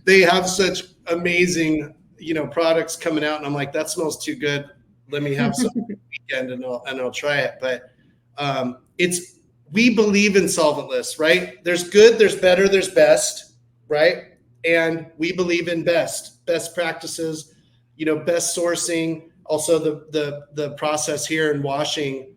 they have such amazing, products coming out, and I'm like, that smells too good. Let me have some weekend, and I'll try it. But we believe in solventless, right? There's good, there's better, there's best, right? And we believe in best practices, best sourcing. Also the process here in washing,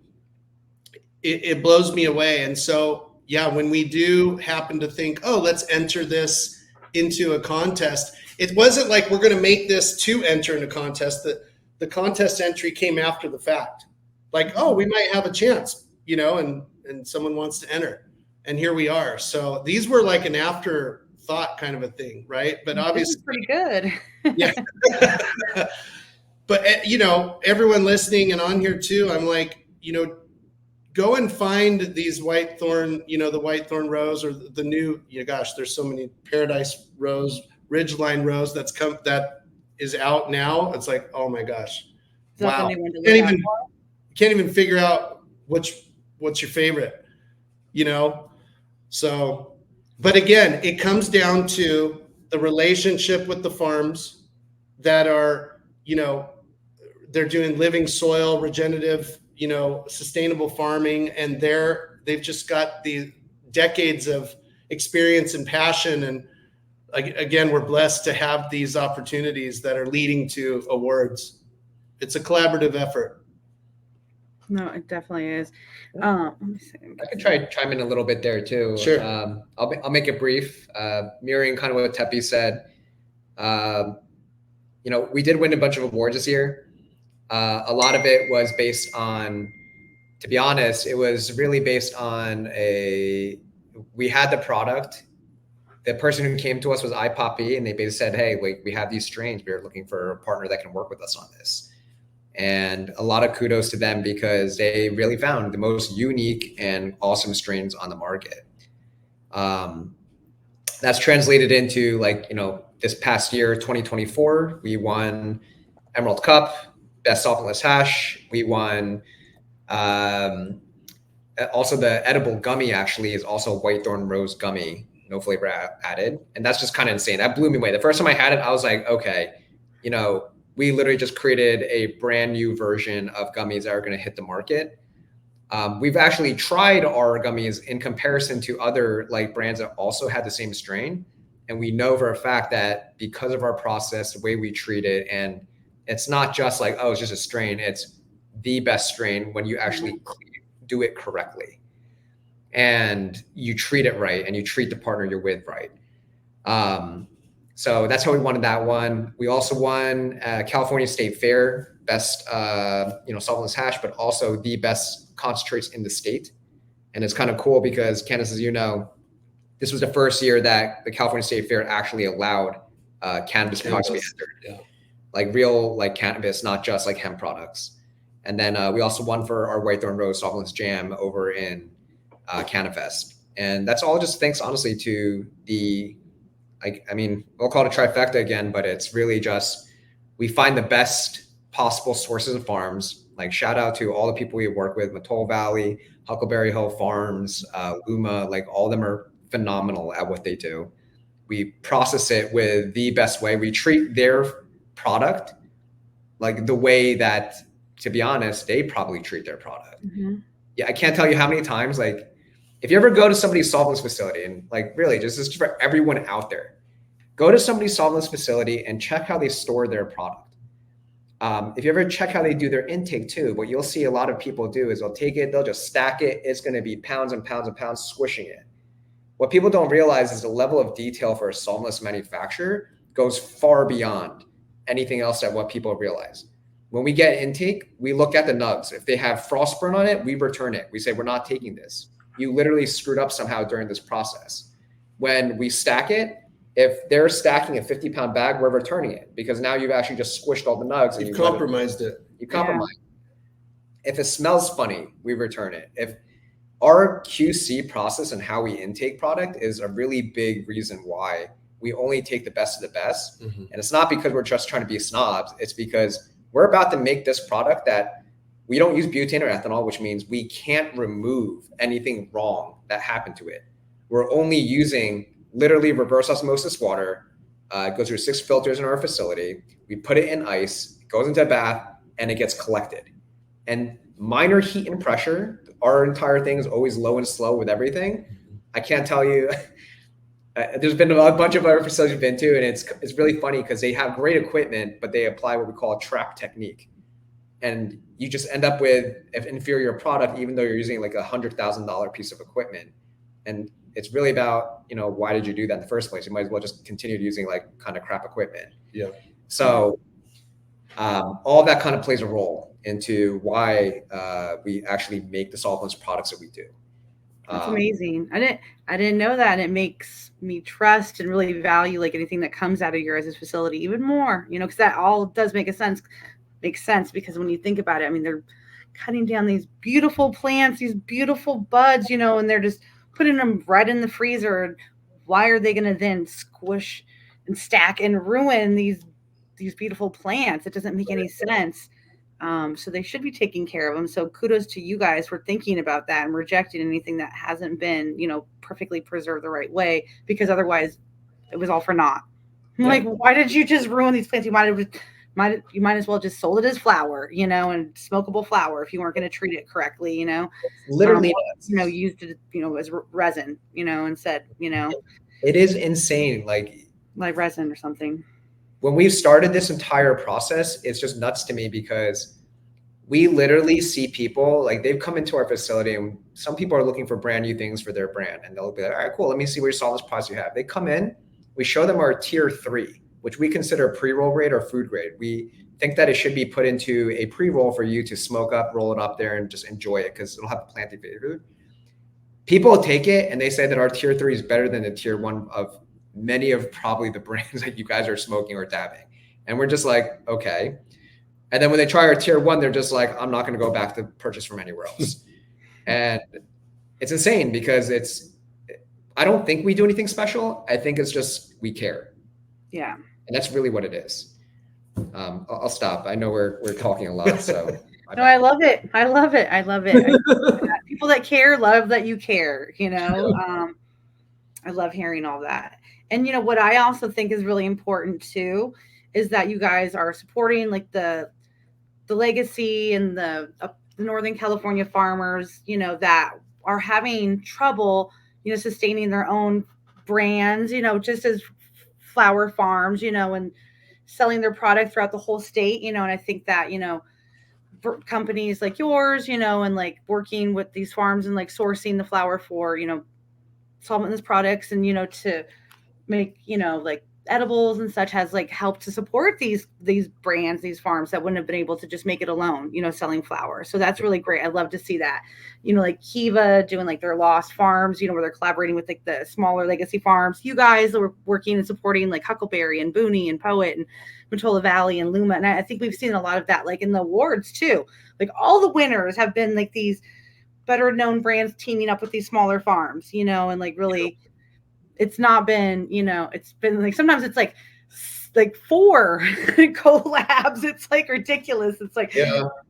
it blows me away. And so, yeah, when we do happen to think, oh, let's enter this into a contest, it wasn't like we're going to make this to enter in a contest. The contest entry came after the fact. Like, oh, we might have a chance, and someone wants to enter. And here we are. So these were like an afterthought kind of a thing, right? But obviously pretty good. Yeah. But, everyone listening and on here too, I'm like, go and find these white thorn, the white thorn rose, or the new, gosh, there's so many, paradise rose, ridgeline rose that is out now. It's like, oh my gosh. Wow. Can't even figure out what's your favorite, So, but again, it comes down to the relationship with the farms that are, they're doing living soil, regenerative, sustainable farming, and they've just got the decades of experience and passion. And again, we're blessed to have these opportunities that are leading to awards. It's a collaborative effort. No, it definitely is. Let me see. I could try chime in a little bit there too. Sure. I'll make it brief. Mirroring kind of what Tepi said. We did win a bunch of awards this year. A lot of it was based on, to be honest, it was really based on we had the product. The person who came to us was iPoppy, and they basically said, hey, we have these strains. We're looking for a partner that can work with us on this. And a lot of kudos to them, because they really found the most unique and awesome strains on the market. That's translated into, this past year, 2024, we won Emerald Cup, Best Solventless Hash. We won, also the edible gummy actually is also White Thorn Rose Gummy, no flavor added. And that's just kind of insane. That blew me away. The first time I had it, I was like, okay, we literally just created a brand new version of gummies that are going to hit the market. We've actually tried our gummies in comparison to other brands that also had the same strain. And we know for a fact that because of our process, the way we treat it, and it's not just like, oh, it's just a strain. It's the best strain when you actually do it correctly. And you treat it right, and you treat the partner you're with right. So that's how we wanted that one. We also won California State Fair, best solventless hash, but also the best concentrates in the state. And it's kind of cool because, Candace, as you know, this was the first year that the California State Fair actually allowed cannabis products to be entered. Yeah. Real cannabis, not just hemp products. And then we also won for our White Thorn Rose Solventless Jam over in CannaFest. And that's all just thanks, honestly, to the, we'll call it a trifecta again, but it's really just, we find the best possible sources of farms. Shout out to all the people we work with, Mattole Valley, Huckleberry Hill Farms, Luma, all of them are phenomenal at what they do. We process it with the best way. We treat their product the way that, to be honest, they probably treat their product. Mm-hmm. Yeah, I can't tell you how many times, like, if you ever go to somebody's solventless facility, and like really, just this is for everyone out there, go to somebody's solventless facility and check how they store their product. If you ever check how they do their intake too, what you'll see a lot of people do is they'll take it, they'll just stack it. It's going to be pounds and pounds and pounds squishing it. What people don't realize is the level of detail for a solventless manufacturer goes far beyond anything else that what people realize. When we get intake, we look at the nugs. If they have frost burn on it, we return it. We say, we're not taking this. You literally screwed up somehow during this process. When we stack it, if they're stacking a 50-pound bag, we're returning it because now you've actually just squished all the nugs. And You've compromised it. You compromise. Yeah. If it smells funny, we return it. If our QC process and how we intake product is a really big reason why we only take the best of the best. Mm-hmm. And it's not because we're just trying to be snobs. It's because we're about to make this product that we don't use butane or ethanol, which means we can't remove anything wrong that happened to it. We're only using literally reverse osmosis water. It goes through 6 filters in our facility. We put it in ice, it goes into a bath, and it gets collected. And minor heat and pressure, our entire thing is always low and slow with everything. I can't tell you. There's been a bunch of other facilities we've been to, and it's really funny because they have great equipment, but they apply what we call a trap technique. And you just end up with an inferior product, even though you're using like $100,000 piece of equipment. And it's really about, why did you do that in the first place? You might as well just continue using like kind of crap equipment. Yeah. So all of that kind of plays a role into why we actually make the solvents products that we do. That's amazing. I didn't know that. And it makes me trust and really value like anything that comes out of your guys' facility even more, because that all does make sense because when you think about it, I mean, they're cutting down these beautiful plants, these beautiful buds, and they're just putting them right in the freezer. Why are they going to then squish and stack and ruin these beautiful plants? It doesn't make any sense. So they should be taking care of them. So kudos to you guys for thinking about that and rejecting anything that hasn't been, perfectly preserved the right way, because otherwise it was all for naught. Yeah. Like, why did you just ruin these plants? You might as well just sold it as flour, and smokable flour if you weren't going to treat it correctly, Literally, used it, as resin, instead, It is insane. Like resin or something. When we've started this entire process, it's just nuts to me because we literally see people like they've come into our facility and some people are looking for brand new things for their brand. And they'll be like, all right, cool. Let me see what your solvents products you have. They come in, we show them our tier 3, which we consider pre-roll grade or food grade. We think that it should be put into a pre-roll for you to smoke up, roll it up there and just enjoy it because it'll have a planty flavor. People take it and they say that our tier 3 is better than the tier 1 of many of probably the brands that you guys are smoking or dabbing. And we're just like, okay. And then when they try our tier 1, they're just like, I'm not going to go back to purchase from anywhere else. And it's insane because I don't think we do anything special. I think it's just, we care. Yeah. And that's really what it is. I'll stop. I know we're talking a lot. So no, I love it. I love it. People that care, love that you care, I love hearing all that. And, what I also think is really important too, is that you guys are supporting like the legacy and the Northern California farmers, that are having trouble, sustaining their own brands, just as flower farms, and selling their product throughout the whole state, and I think that, companies like yours, and like working with these farms and like sourcing the flower for, solventless products and, to make, like edibles and such has like helped to support these brands, these farms that wouldn't have been able to just make it alone, selling flower. So that's really great. I love to see that, like Kiva doing like their lost farms, where they're collaborating with like the smaller legacy farms. You guys are working and supporting like Huckleberry and Booney and Poet and Matola Valley and Luma. And I think we've seen a lot of that, like in the awards too. Like all the winners have been like these better known brands teaming up with these smaller farms, and like really, it's not been, it's been like, sometimes it's like 4 collabs. It's like ridiculous. It's like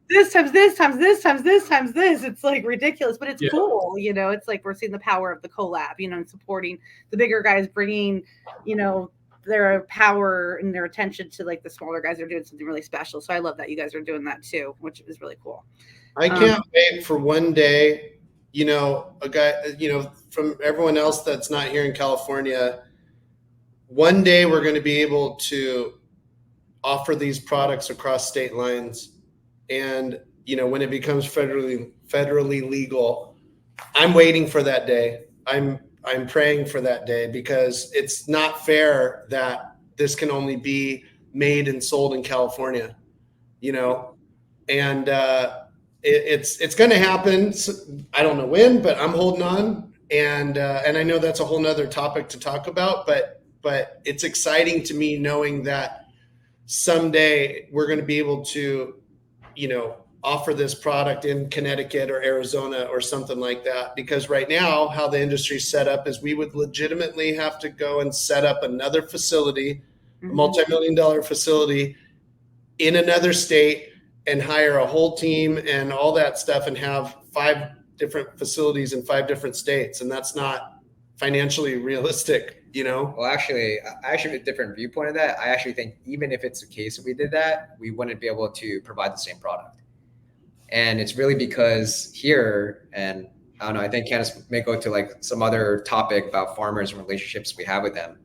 this times this times this times this times this. It's like ridiculous, but it's cool. It's like we're seeing the power of the collab, and supporting the bigger guys, bringing, their power and their attention to like the smaller guys are doing something really special. So I love that you guys are doing that too, which is really cool. I can't wait for one day, a guy, from everyone else that's not here in California, one day we're going to be able to offer these products across state lines. And, when it becomes federally legal, I'm waiting for that day. I'm praying for that day, because it's not fair that this can only be made and sold in California, and it's going to happen. I don't know when, but I'm holding on. And I know that's a whole nother topic to talk about, but it's exciting to me knowing that someday we're going to be able to, offer this product in Connecticut or Arizona or something like that. Because right now, how the industry's set up is we would legitimately have to go and set up another facility, a multi-million-dollar facility in another state, and hire a whole team and all that stuff, and have 5 different facilities in 5 different states. And that's not financially realistic, Well, actually, I actually have a different viewpoint of that. I actually think even if it's the case that we did that, we wouldn't be able to provide the same product. And it's really because here, and I don't know, I think Candace may go to like some other topic about farmers and relationships we have with them.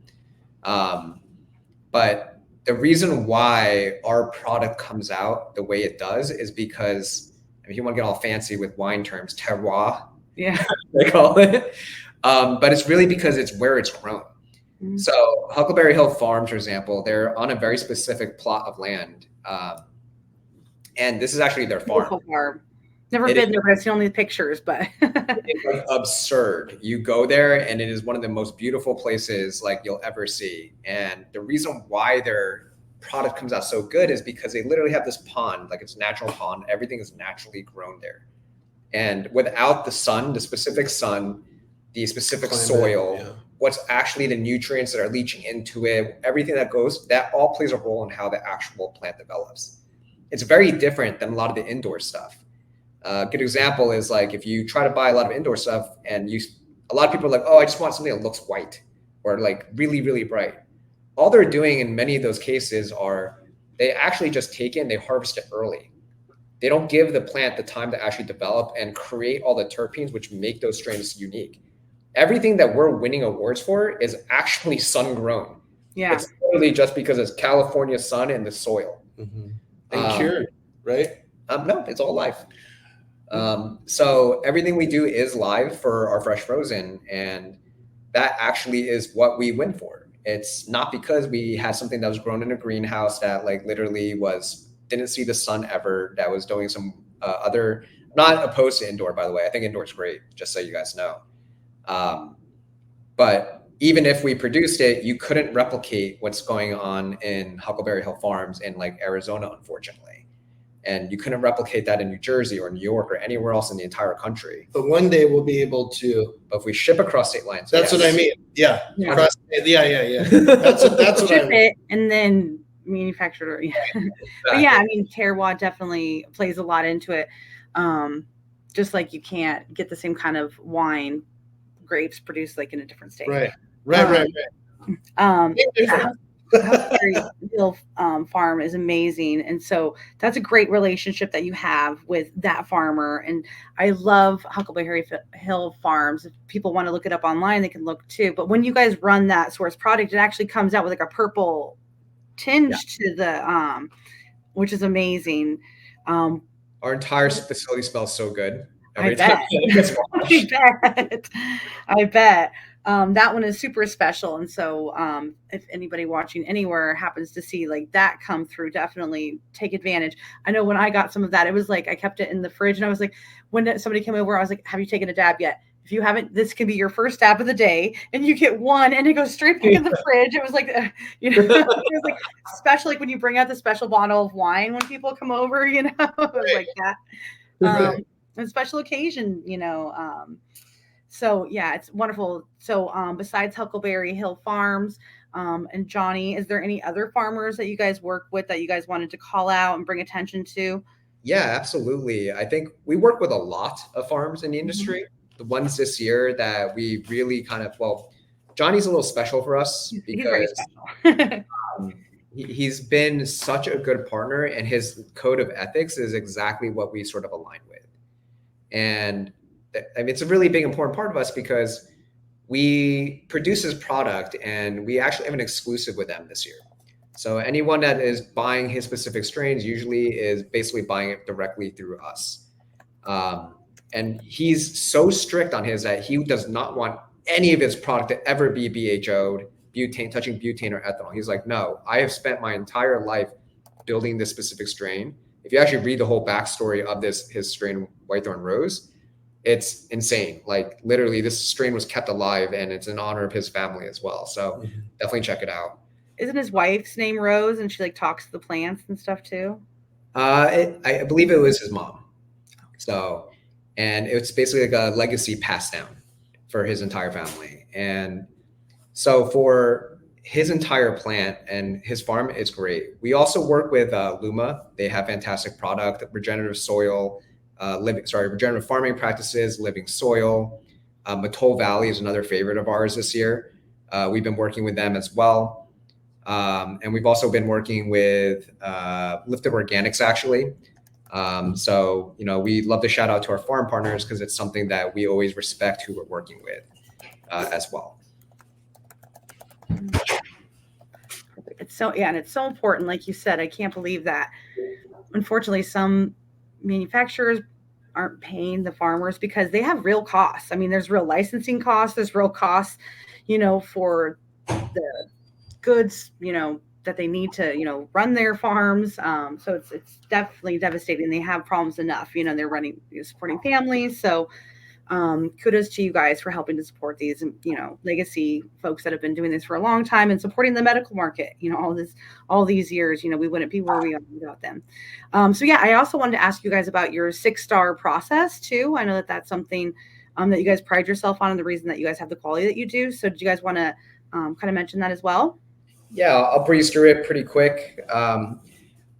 But the reason why our product comes out the way it does is because, if you want to get all fancy with wine terms, terroir, they call it. But it's really because it's where it's grown. So Huckleberry Hill Farms, for example, they're on a very specific plot of land. And this is actually their farm. Never been there, but I've seen only the pictures, but it's like absurd. You go there and it is one of the most beautiful places like you'll ever see. And the reason why their product comes out so good is because they literally have this pond, like it's a natural pond. Everything is naturally grown there. And without the sun, the specific sun, the specific soil, what's actually the nutrients that are leaching into it, everything that all plays a role in how the actual plant develops. It's very different than a lot of the indoor stuff. A good example is like if you try to buy a lot of indoor stuff and a lot of people are like, oh, I just want something that looks white or like really, really bright. All they're doing in many of those cases are they actually just take it and they harvest it early. They don't give the plant the time to actually develop and create all the terpenes which make those strains unique. Everything that we're winning awards for is actually sun grown. Yeah. It's literally just because it's California sun and the soil. And cured, right? No, it's all live. So everything we do is live for our fresh frozen, and that actually is what we win for. It's not because we had something that was grown in a greenhouse that like literally didn't see the sun ever, that was doing some other, not opposed to indoor, by the way. I think indoor is great, just so you guys know. But even if we produced it, you couldn't replicate what's going on in Huckleberry Hill Farms in like Arizona, unfortunately. And you couldn't replicate that in New Jersey or New York or anywhere else in the entire country. But one day we'll be able to. But if we ship across state lines. That's what I mean. Yeah. Yeah. That's what I mean. And then manufactured. Yeah. Exactly. But yeah, I mean, terroir definitely plays a lot into it. Just like you can't get the same kind of wine grapes produced like in a different state. Right. Huckleberry Hill Farm is amazing, and so that's a great relationship that you have with that farmer. And I love Huckleberry Hill Farms. If people want to look it up online, they can look too. But when you guys run that source product, it actually comes out with like a purple tinge to the which is amazing. Our entire facility smells so good. I bet. That one is super special. And so if anybody watching anywhere happens to see like that come through, definitely take advantage. I know when I got some of that, it was like I kept it in the fridge and I was like, when somebody came over, I was like, have you taken a dab yet? If you haven't, this can be your first dab of the day, and you get one and it goes straight back in the fridge. It was like, it was like special, like when you bring out the special bottle of wine when people come over, it was like that. A special occasion, so yeah, it's wonderful. So besides Huckleberry Hill Farms and Johnny, is there any other farmers that you guys work with that you guys wanted to call out and bring attention to? Yeah, absolutely. I think we work with a lot of farms in the industry. The ones this year that we really Johnny's a little special for us because He's been such a good partner, and his code of ethics is exactly what we sort of align with. And I mean, it's a really big, important part of us because we produce his product and we actually have an exclusive with them this year. So anyone that is buying his specific strains usually is basically buying it directly through us. And he's so strict on his that he does not want any of his product to ever be BHO'd, butane, touching butane or ethanol. He's like, no, I have spent my entire life building this specific strain. If you actually read the whole backstory of his strain, Whitethorn Rose, it's insane. Like literally this strain was kept alive and it's in honor of his family as well. So definitely check it out. Isn't his wife's name Rose and she like talks to the plants and stuff too? I believe it was his mom. So, and it's basically like a legacy passed down for his entire family. And so for his entire plant and his farm is great. We also work with Luma. They have fantastic product, regenerative soil, regenerative farming practices, living soil. Mattole Valley is another favorite of ours this year. We've been working with them as well. And we've also been working with Lifted Organics, actually. So, we love to shout out to our farm partners because it's something that we always respect who we're working with as well. And it's so important. Like you said, I can't believe that. Unfortunately, some manufacturers aren't paying the farmers because they have real costs. I mean, there's real licensing costs. There's real costs, for the goods, that they need to, run their farms. So it's definitely devastating. They have problems enough, they're supporting families. So kudos to you guys for helping to support these, legacy folks that have been doing this for a long time and supporting the medical market, all these years, we wouldn't be where we are without them. So yeah, I also wanted to ask you guys about your 6-star process too. I know that that's something that you guys pride yourself on and the reason that you guys have the quality that you do. So do you guys want to kind of mention that as well? Yeah, I'll breeze through it pretty quick.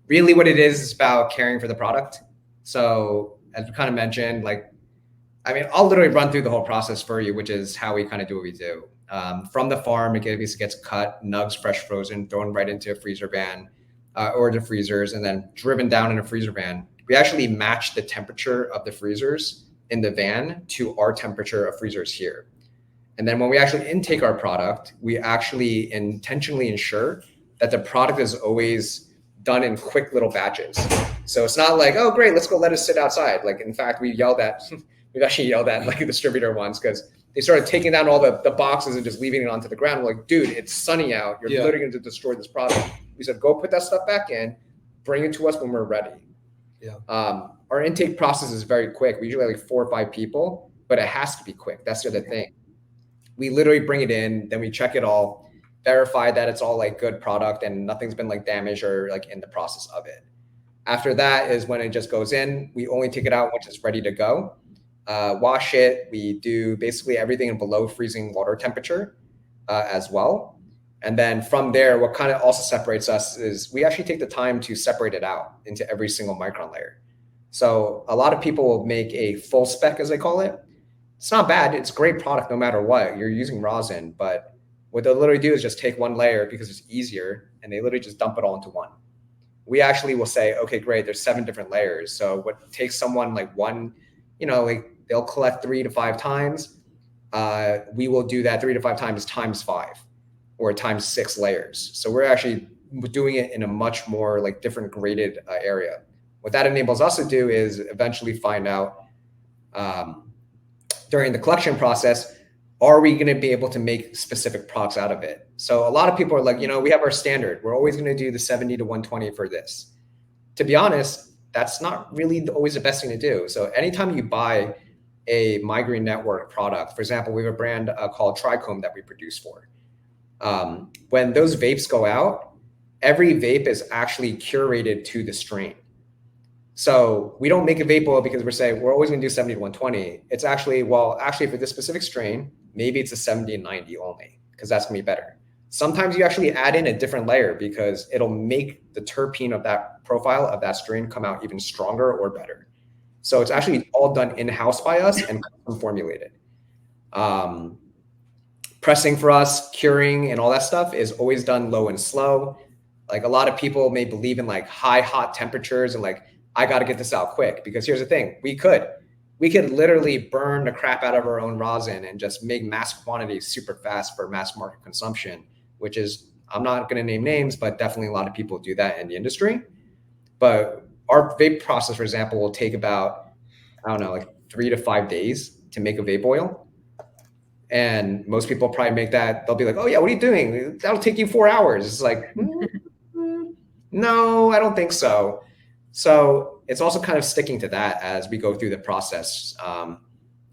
Really what it is about caring for the product. So as we kind of mentioned, I'll literally run through the whole process for you, which is how we kind of do what we do. From the farm, it gets cut, nugs, fresh frozen, thrown right into a freezer van or the freezers, and then driven down in a freezer van. We actually match the temperature of the freezers in the van to our temperature of freezers here. And then when we actually intake our product, we actually intentionally ensure that the product is always done in quick little batches. So it's not like, oh, great, let's go let it sit outside. In fact, we've actually yelled at a distributor once because they started taking down all the boxes and just leaving it onto the ground. We're like, dude, it's sunny out. You're literally going to destroy this product. We said, go put that stuff back in, bring it to us when we're ready. Yeah. Our intake process is very quick. We usually have 4 or 5 people, but it has to be quick. That's the other thing. We literally bring it in, then we check it all, verify that it's all good product and nothing's been damaged or in the process of it. After that is when it just goes in. We only take it out once it's ready to go. Wash it. We do basically everything in below freezing water temperature as well. And then from there, what kind of also separates us is we actually take the time to separate it out into every single micron layer. So a lot of people will make a full spec, as they call it. It's not bad. It's a great product no matter what. You're using rosin, but what they'll literally do is just take one layer because it's easier, and they literally just dump it all into one. We actually will say, okay, great, there's 7 different layers. So what takes someone one, they'll collect 3 to 5 times. We will do that 3 to 5 times 5 or times 6 layers. So we're actually doing it in a much more different graded area. What that enables us to do is eventually find out during the collection process, are we going to be able to make specific products out of it? So a lot of people are like, we have our standard. We're always going to do the 70 to 120 for this. To be honest, that's not really always the best thing to do. So anytime you buy a Migraine Network product, for example, we have a brand called Trichome that we produce for. When those vapes go out, every vape is actually curated to the strain. So we don't make a vape oil because we're saying we're always going to do 70 to 120. It's actually for this specific strain, maybe it's a 70 and 90 only because that's going to be better. Sometimes you actually add in a different layer because it'll make the terpene of that profile of that strain come out even stronger or better. So it's actually all done in-house by us and custom formulated. Pressing for us, curing and all that stuff is always done low and slow. Like a lot of people may believe in like high hot temperatures and like, I got to get this out quick, because here's the thing, we could literally burn the crap out of our own rosin and just make mass quantities super fast for mass market consumption, which is, I'm not going to name names, but definitely a lot of people do that in the industry. But our vape process, for example, will take about, I don't know, like 3 to 5 days to make a vape oil. And most people probably make that, they'll be like, oh yeah, what are you doing? That'll take you 4 hours. It's like, no, I don't think so. So it's also kind of sticking to that as we go through the process. And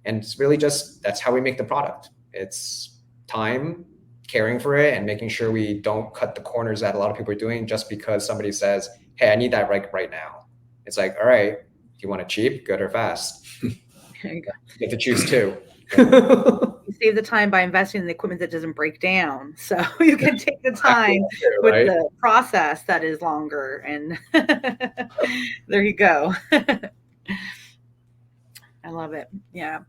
it's really just, that's how we make the product. It's time, caring for it, and making sure we don't cut the corners that a lot of people are doing just because somebody says, hey, I need that right now. It's like, all right, do you want it cheap, good, or fast? There you go. You get to choose too. You save the time by investing in the equipment that doesn't break down. So you can take the time with the process that is longer. And there you go. I love it. Yeah.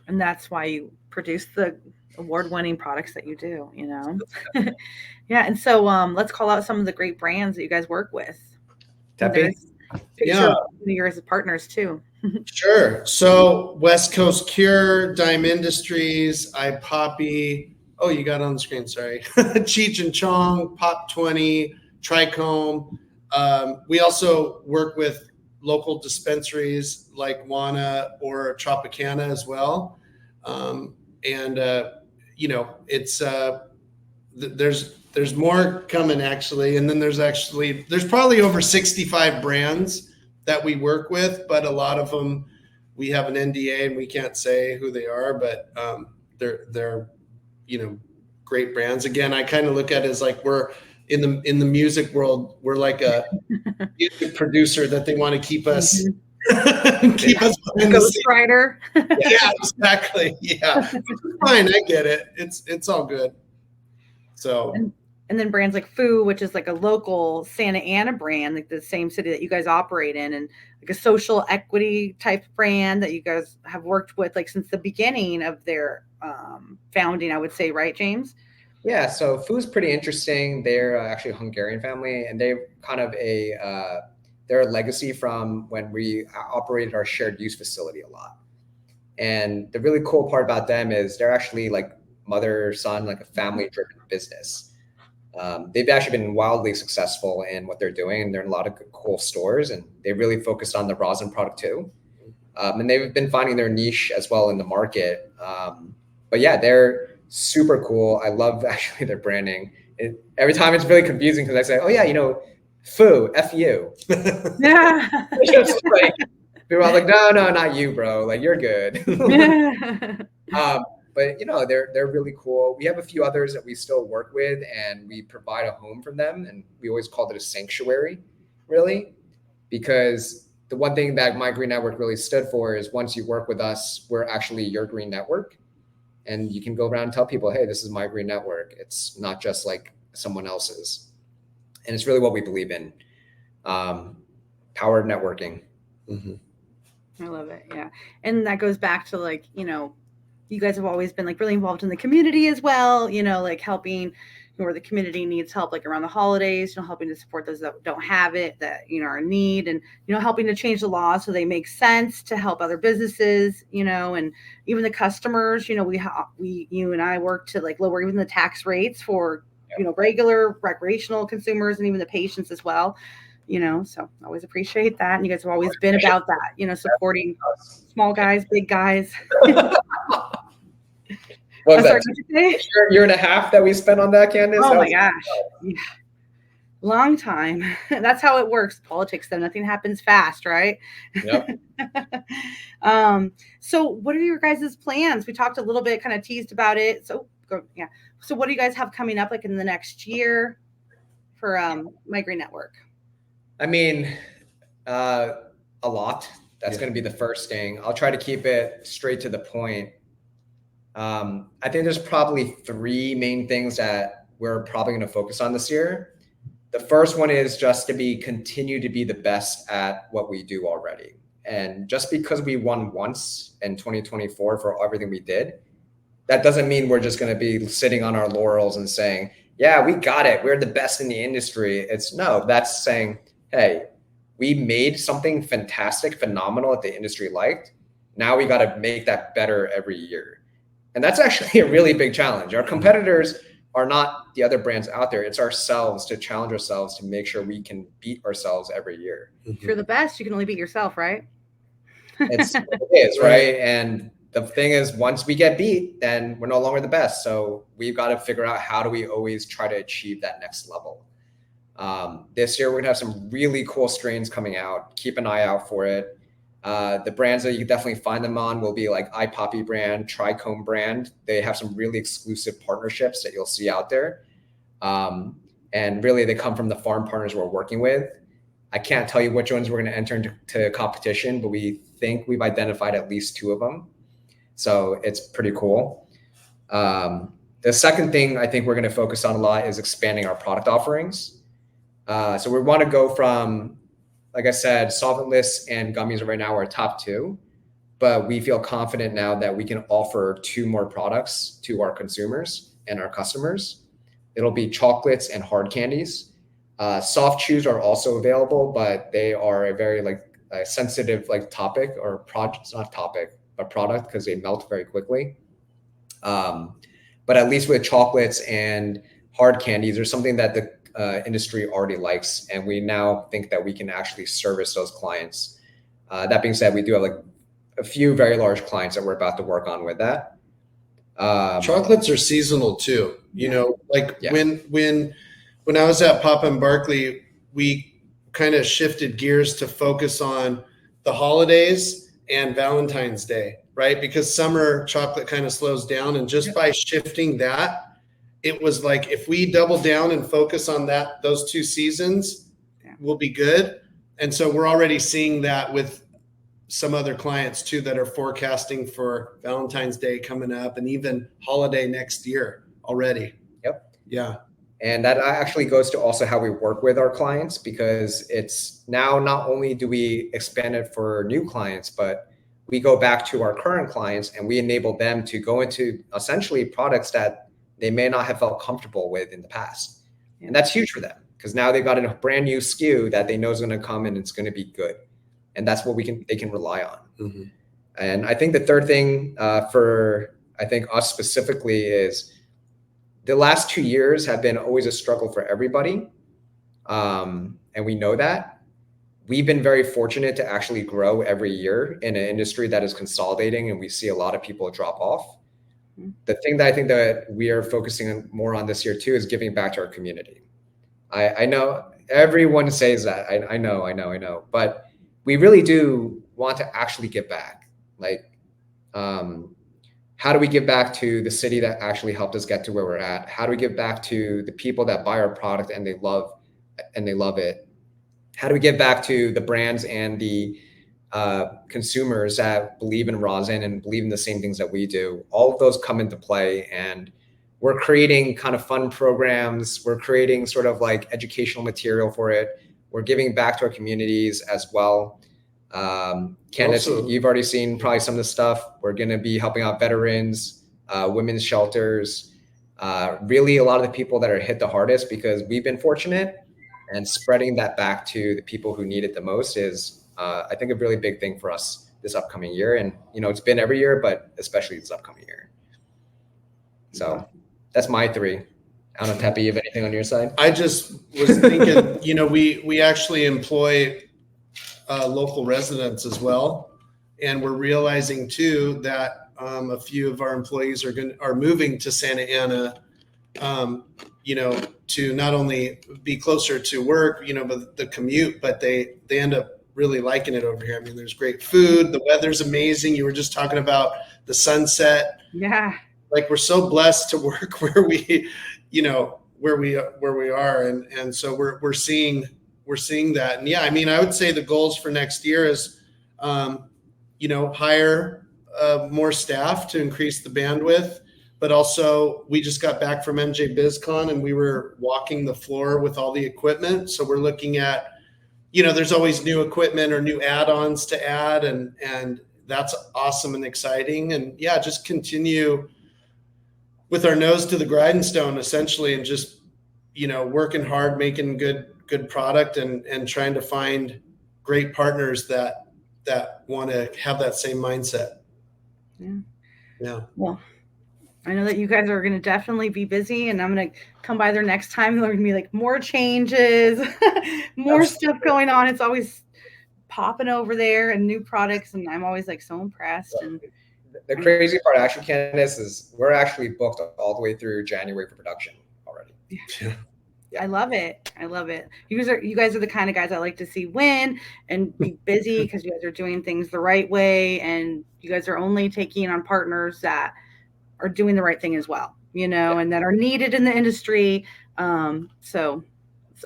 And that's why you produce the award-winning products that you do, you know? Yeah. And so let's call out some of the great brands that you guys work with. Tepi? Yeah. You're as partners too. Sure. So West Coast Cure, Dime Industries, iPoppy. Oh, you got it on the screen. Sorry. Cheech and Chong, Pop 20, Trichome. We also work with local dispensaries like Wana or Tropicana as well. You know, it's there's more coming actually, and then there's probably over 65 brands that we work with, but a lot of them we have an NDA and we can't say who they are, but they're you know, great brands. Again, I kind of look at it as like we're in the music world, we're like a music producer that they want to keep us keep us ghostwriter. Yeah, exactly. Yeah, fine, I get it. It's all good. So. And then brands like Foo, which is like a local Santa Ana brand, like the same city that you guys operate in, and like a social equity type brand that you guys have worked with like since the beginning of their founding, I would say, right, James? Yeah, so Foo's pretty interesting. They're actually a Hungarian family, and they're kind of they're a legacy from when we operated our shared use facility a lot. And the really cool part about them is they're actually like mother, son, like a family-driven business. They've actually been wildly successful in what they're doing, and they're in a lot of good, cool stores, and they really focused on the rosin product too. And they've been finding their niche as well in the market. But yeah, they're super cool. I love actually their branding. Every time it's really confusing because I say, oh yeah, you know, Foo, F-U. Yeah. Just like, people are like, no, not you, bro. Like, you're good. But you know, they're really cool. We have a few others that we still work with, and we provide a home for them. And we always called it a sanctuary, really, because the one thing that My Green Network really stood for is once you work with us, we're actually your green network. And you can go around and tell people, hey, this is My Green Network. It's not just like someone else's. And it's really what we believe in. Powered networking. I love it. Yeah. And that goes back to like, you know, you guys have always been like really involved in the community as well, you know, like helping where the community needs help, like around the holidays, you know, helping to support those that don't have it, that, you know, are in need, and, you know, helping to change the laws so they make sense to help other businesses, you know, and even the customers, you know, you and I work to like lower even the tax rates for, you know, regular recreational consumers and even the patients as well, you know, so I always appreciate that. And you guys have always been about that, you know, supporting small guys, big guys. What was that? Year and a half that we spent on that, Candace? Oh my gosh. Yeah. Long time. That's how it works. Politics, though. Nothing happens fast, right? Yep. So what are your guys' plans? We talked a little bit, kind of teased about it. So yeah. So what do you guys have coming up like in the next year for My Green Network? I mean, a lot. That's going to be the first thing. I'll try to keep it straight to the point. I think there's probably 3 main things that we're probably going to focus on this year. The first one is just to continue to be the best at what we do already. And just because we won once in 2024 for everything we did, that doesn't mean we're just going to be sitting on our laurels and saying, yeah, we got it, we're the best in the industry. It's no, that's saying, hey, we made something fantastic, phenomenal that the industry liked. Now we got to make that better every year. And that's actually a really big challenge. Our competitors are not the other brands out there. It's ourselves to challenge ourselves to make sure we can beat ourselves every year. If you're the best, you can only beat yourself, right? It is, right? And the thing is, once we get beat, then we're no longer the best. So we've got to figure out how do we always try to achieve that next level. This year, we're gonna have some really cool strains coming out. Keep an eye out for it. The brands that you can definitely find them on will be like iPoppy brand, Trichome brand. They have some really exclusive partnerships that you'll see out there. And really they come from the farm partners we're working with. I can't tell you which ones we're going to enter into competition, but we think we've identified at least 2 of them. So it's pretty cool. The second thing I think we're going to focus on a lot is expanding our product offerings. So we want to go from, like I said, solventless and gummies right now are top 2, but we feel confident now that we can offer 2 more products to our consumers and our customers. It'll be chocolates and hard candies. Soft chews are also available, but they are a very sensitive topic or project. It's not topic, but product, because they melt very quickly. But at least with chocolates and hard candies, there's something that the industry already likes, and we now think that we can actually service those clients. That being said, we do have a few very large clients that we're about to work on with that. Chocolates are seasonal too. When I was at Papa and Barkley, we kind of shifted gears to focus on the holidays and Valentine's Day, right? Because summer chocolate kind of slows down, and just by shifting that, it was like, if we double down and focus on those 2 seasons, we'll be good. And so we're already seeing that with some other clients too, that are forecasting for Valentine's Day coming up and even holiday next year already. Yep. Yeah. And that actually goes to also how we work with our clients, because it's now not only do we expand it for new clients, but we go back to our current clients and we enable them to go into essentially products that they may not have felt comfortable with in the past. And that's huge for them, because now they've got a brand new SKU that they know is going to come and it's going to be good. And that's what they can rely on. Mm-hmm. And I think the third thing for us specifically is the last 2 years have been always a struggle for everybody. And we know that. We've been very fortunate to actually grow every year in an industry that is consolidating, and we see a lot of people drop off. The thing that I think that we are focusing more on this year too is giving back to our community. I know everyone says that. I know. But we really do want to actually give back. How do we give back to the city that actually helped us get to where we're at? How do we give back to the people that buy our product and they love it? How do we give back to the brands and the consumers that believe in rosin and believe in the same things that we do? All of those come into play, and we're creating kind of fun programs. We're creating sort of educational material for it. We're giving back to our communities as well. Candace, you've already seen probably some of the stuff. We're going to be helping out veterans, women's shelters, really a lot of the people that are hit the hardest, because we've been fortunate, and spreading that back to the people who need it the most is, I think, a really big thing for us this upcoming year. And, it's been every year, but especially this upcoming year. So that's my 3. I don't know, Tepi, you have anything on your side? I just was thinking, we actually employ local residents as well. And we're realizing too that a few of our employees are moving to Santa Ana, to not only be closer to work, but the commute, but they end up really liking it over here. I mean, there's great food. The weather's amazing. You were just talking about the sunset. Yeah. We're so blessed to work where we are. And so we're seeing that. And yeah, I mean, I would say the goals for next year is, hire more staff to increase the bandwidth, but also we just got back from MJ BizCon and we were walking the floor with all the equipment. So we're looking at, there's always new equipment or new add-ons to add, and that's awesome and exciting. And yeah, just continue with our nose to the grindstone essentially, and just working hard, making good product, and trying to find great partners that want to have that same mindset. Yeah. Well, I know that you guys are going to definitely be busy, and I'm going to come by there next time. There's going to be like more changes, more stuff going on. It's always popping over there and new products, and I'm always like so impressed. And the crazy part, actually, Candace, is we're actually booked all the way through January for production already. Yeah. I love it. I love it. You guys are the kind of guys I like to see win and be busy, because you guys are doing things the right way, and you guys are only taking on partners that are doing the right thing as well, and that are needed in the industry. So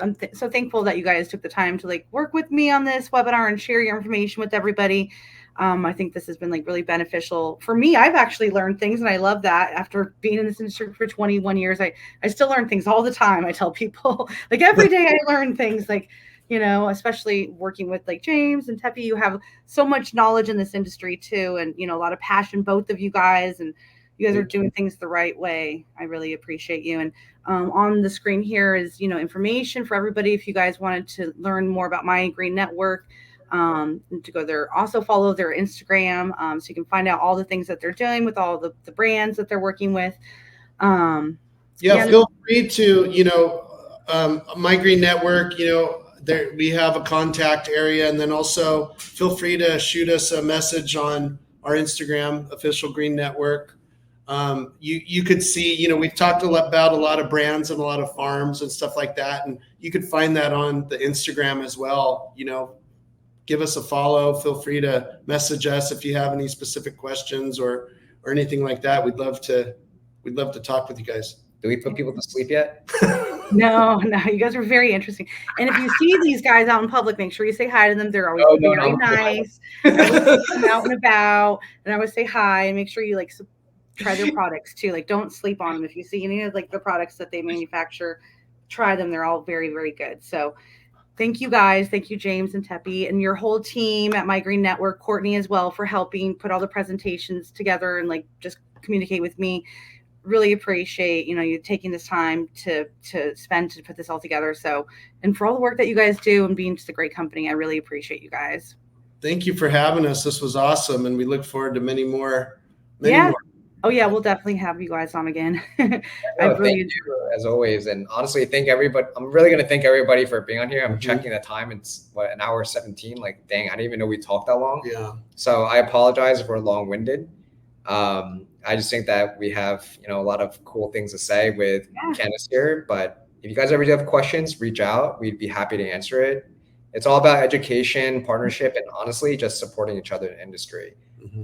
I'm so thankful that you guys took the time to like work with me on this webinar and share your information with everybody. I think this has been like really beneficial for me. I've actually learned things, and I love that. After being in this industry for 21 years, I still learn things all the time. I tell people like every day I learn things, like, especially working with like James and Tepi. You have so much knowledge in this industry too. And, a lot of passion, both of you guys, and you guys are doing things the right way. I really appreciate you. And on the screen here is, information for everybody. If you guys wanted to learn more about My Green Network, to go there, also follow their Instagram, so you can find out all the things that they're doing with all the brands that they're working with. Feel free to, My Green Network, there we have a contact area, and then also feel free to shoot us a message on our Instagram, Official Green Network. You could see, we've talked about a lot of brands and a lot of farms and stuff like that, and you could find that on the Instagram as well. Give us a follow. Feel free to message us if you have any specific questions or anything like that. We'd love to talk with you guys. Do we put people to sleep yet? No, you guys are very interesting. And if you see these guys out in public, make sure you say hi to them. They're always very nice. I always see them out and about, and I always say hi, and make sure you like try their products too. Like, don't sleep on them. If you see any of like the products that they manufacture, try them. They're all very, very good. So thank you guys. Thank you, James and Tepi, and your whole team at My Green Network, Courtney as well, for helping put all the presentations together and like just communicate with me. Really appreciate, you taking this time to spend to put this all together. So, and for all the work that you guys do and being just a great company, I really appreciate you guys. Thank you for having us. This was awesome, and we look forward to many more. Oh yeah, we'll definitely have you guys on again. Thank you, as always. And honestly, thank everybody. I'm really going to thank everybody for being on here. I'm checking the time. It's an hour 17. Like, dang, I didn't even know we talked that long. Yeah. So I apologize if we're long-winded. I just think that we have, a lot of cool things to say with Candace here. But if you guys ever do have questions, reach out. We'd be happy to answer it. It's all about education, partnership, and honestly, just supporting each other in the industry.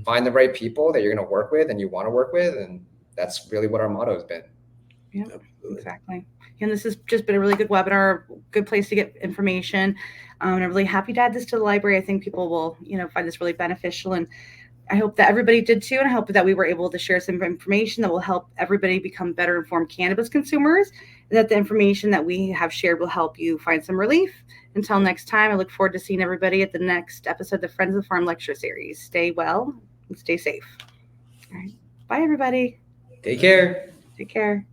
Find the right people that you're going to work with and you want to work with. And that's really what our motto has been. Yeah, exactly. And this has just been a really good webinar, good place to get information. And I'm really happy to add this to the library. I think people will, find this really beneficial. And I hope that everybody did too. And I hope that we were able to share some information that will help everybody become better informed cannabis consumers, and that the information that we have shared will help you find some relief. Until next time, I look forward to seeing everybody at the next episode of the Friends of the Farm Lecture Series. Stay well and stay safe. All right. Bye, everybody. Take care. Take care.